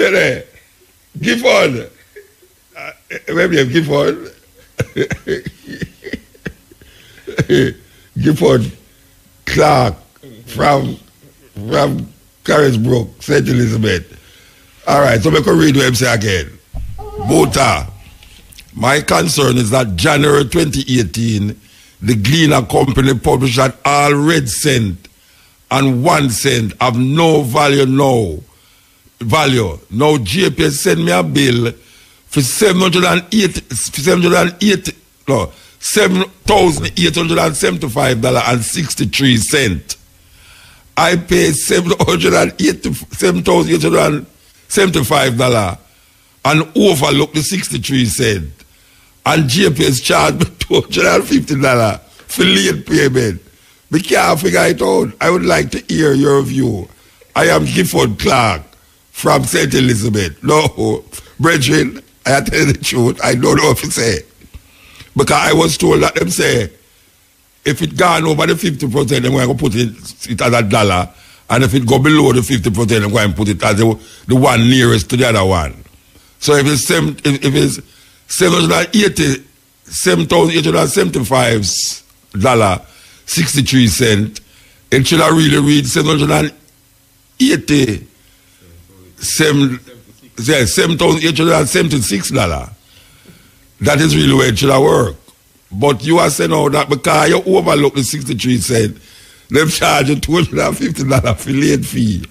S1: say there? Gifford. Maybe Gifford. Gifford Clark from Carisbrook, St. Elizabeth. All right, so we can read what I'm saying again. Bota. My concern is that January 2018, the Gleaner Company published that all red cent and 1 cent have no value now. Now JPS sent me a bill for $7,875.63. I paid $7,875 and overlooked the 63 cents. And JPS charged me $250 for late payment. We can't figure it out. I would like to hear your view. I am Gifford Clark from St. Elizabeth. No, brethren, I tell you the truth. I don't know if you say. Because I was told that them say, if it gone over the 50%, they're going to put it as $1. And if it go below the 50%, they're going to put it as the one nearest to the other one. So if it's $7,875.63, it should have really read $7,876. That is really where it should have worked. But you are saying now that because you overlook the 63 cents, they've charged you $250 for late fee.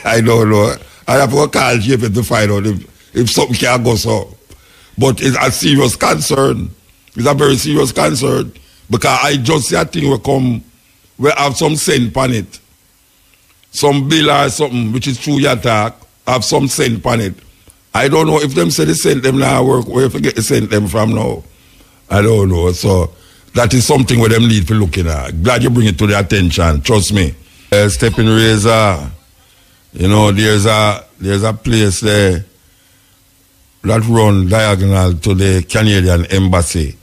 S1: I don't know. I have to call JP to find out if something can go so. But it's a serious concern. It's a very serious concern. Because I just see a thing we have some cent on it. Some bill or something, which is true your talk, have some cent on it. I don't know if them say they sent them now work, where if you get to send them from now. I don't know. So that is something where them need to looking at. Glad you bring it to their attention. Trust me. Stepping Razor, you know, there's a place there that run diagonal to the Canadian Embassy.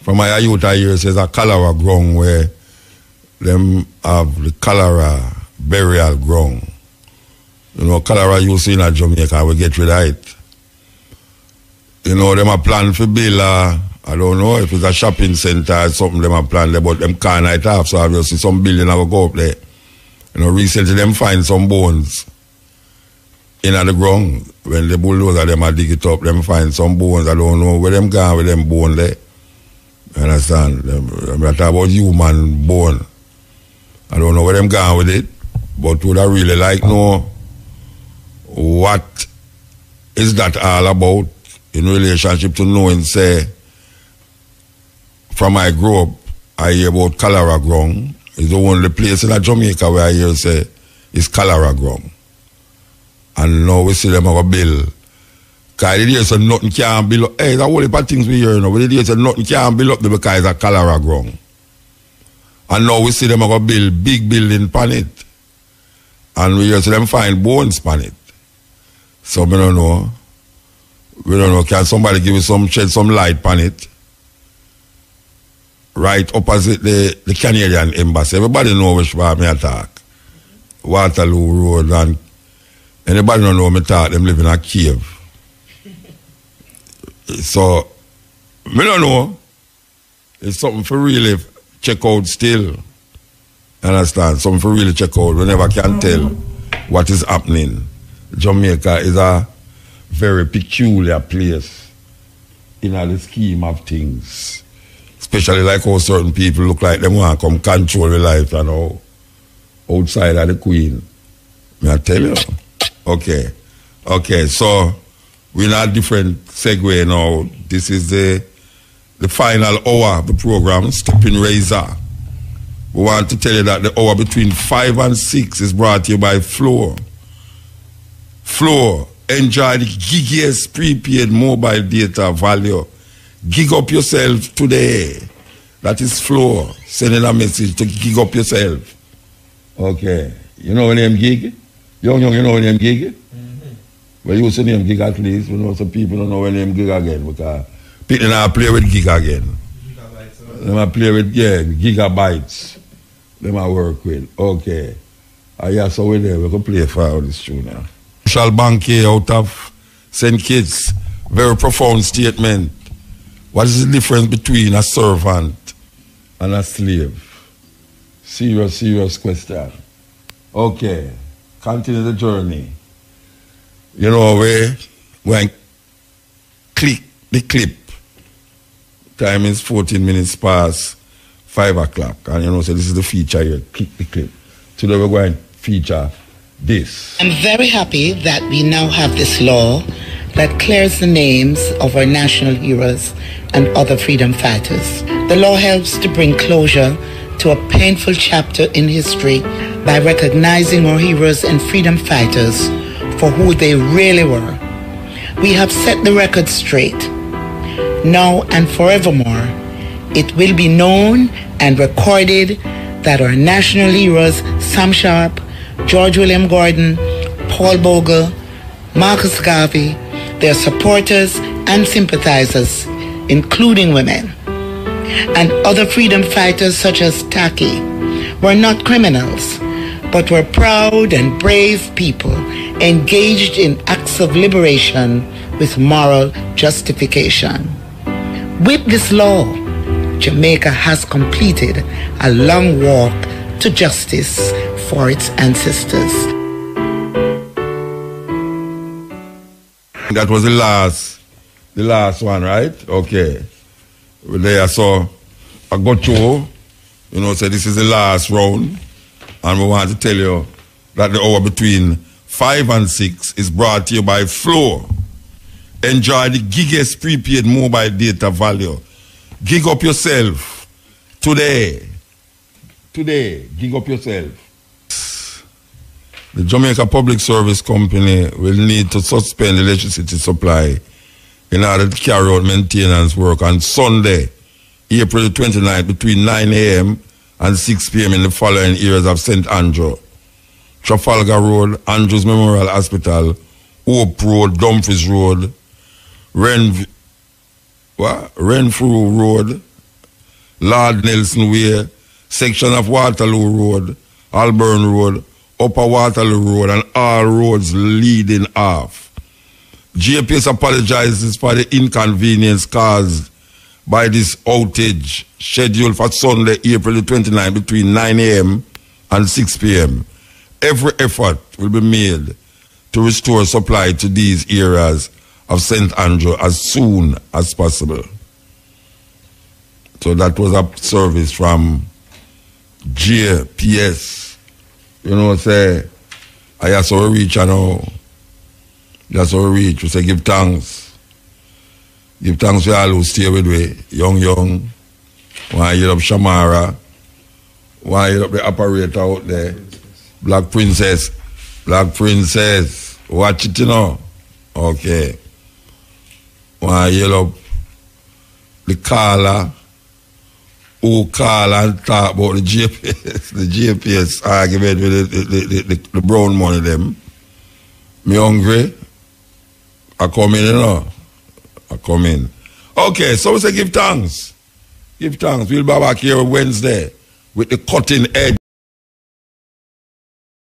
S1: From my youth years, there's a cholera ground where them have the cholera burial ground. You know, cholera you see in Jamaica, we get rid of it. You know, them a plan for bill, I don't know if it's a shopping center or something them a plan there, but them can't it off, so obviously some building will go up there. You know, recently them find some bones in the ground. When the bulldozer them a dig it up, them find some bones. I don't know where them gone with them bone there. You understand? Them talk about human bone. I don't know where them gone with it, but would I really like know what is that all about in relationship to knowing, say, from I grew up, I hear about cholera ground. It's the only place in Jamaica where I hear say is cholera ground. And now we see them have a bill. Because the days say nothing can build up. Hey, that's all the things we hear now. But the days say nothing can build up there because it's a cholera ground. And now we see them have a bill, big building pan it. And we hear see them find bones pan it. So we don't know. We don't know. Can somebody give us shed some light pan it? Right opposite the Canadian Embassy. Everybody know which part me attack. Waterloo Road, and anybody don't know me talk, them live in a cave. So, me don't know. It's something for really check out still. Understand? Something for really check out. We never can tell what is happening. Jamaica is a very peculiar place in the scheme of things. Especially like how certain people look like them want to come control the life and how outside of the Queen. May I tell you? Okay. Okay, so we're in a different segue now. This is the final hour of the program, Stepping Razor. We want to tell you that the hour between 5 and 6 is brought to you by Floor. Floor, enjoy the giggiest prepaid mobile data value. Gig up yourself today. That is Floor. Sending a message to gig up yourself. Okay. You know when name gig? Young, you know when name gig? Well, you used to name gig at least. You know some people don't know when name gig again because people now play with gig again. Gigabytes. They might play with, gigabytes. They might work with. Okay. Yeah, so we're there. We can play for all this tune now. Marshal Banky out of St. Kitts. Very profound statement. What is the difference between a servant and a slave? Serious, serious question. Okay, continue the journey. You know, when click the clip, time is 14 minutes past 5 o'clock. And you know, so this is the feature here, click the clip. Today we're going to feature this.
S11: I'm very happy that we now have this law that clears the names of our national heroes and other freedom fighters. The law helps to bring closure to a painful chapter in history by recognizing our heroes and freedom fighters for who they really were. We have set the record straight. Now and forevermore, it will be known and recorded that our national heroes, Sam Sharp, George William Gordon, Paul Bogle, Marcus Garvey, their supporters and sympathizers, including women, and other freedom fighters such as Taki, were not criminals, but were proud and brave people engaged in acts of liberation with moral justification. With this law, Jamaica has completed a long walk to justice for its ancestors.
S1: That was the last one, right? Okay. There, so I got you, you know, so this is the last round, and we want to tell you that the hour between 5 and 6 is brought to you by Flow. Enjoy the giggest prepaid mobile data value. Gig up yourself today. Today, gig up yourself. The Jamaica Public Service Company will need to suspend electricity supply in order to carry out maintenance work on Sunday, April 29th, between 9 a.m. and 6 p.m. in the following areas of St. Andrew: Trafalgar Road, Andrews Memorial Hospital, Hope Road, Dumfries Road, Renfrew Road, Lord Nelson Way, section of Waterloo Road, Alburn Road, Upper Waterloo Road, and all roads leading off. JPS apologizes for the inconvenience caused by this outage scheduled for Sunday, April 29th, between 9 a.m. and 6 p.m. Every effort will be made to restore supply to these areas of St. Andrew as soon as possible. So that was a service from JPS. You know, say, I just saw a reach, you know. That's how we reach. We say give thanks. Give thanks to all who stay with me. Young. Want to hear up Shamara. Want to hear up the operator out there. Black Princess. Watch it, you know. Okay. Want to hear up the caller. Who call and talk about the JPS. The JPS argument with the brown money them. Me hungry. I come in, you know. I come in. Okay, so we say give thanks. Give thanks. We'll be back here Wednesday with the cutting edge.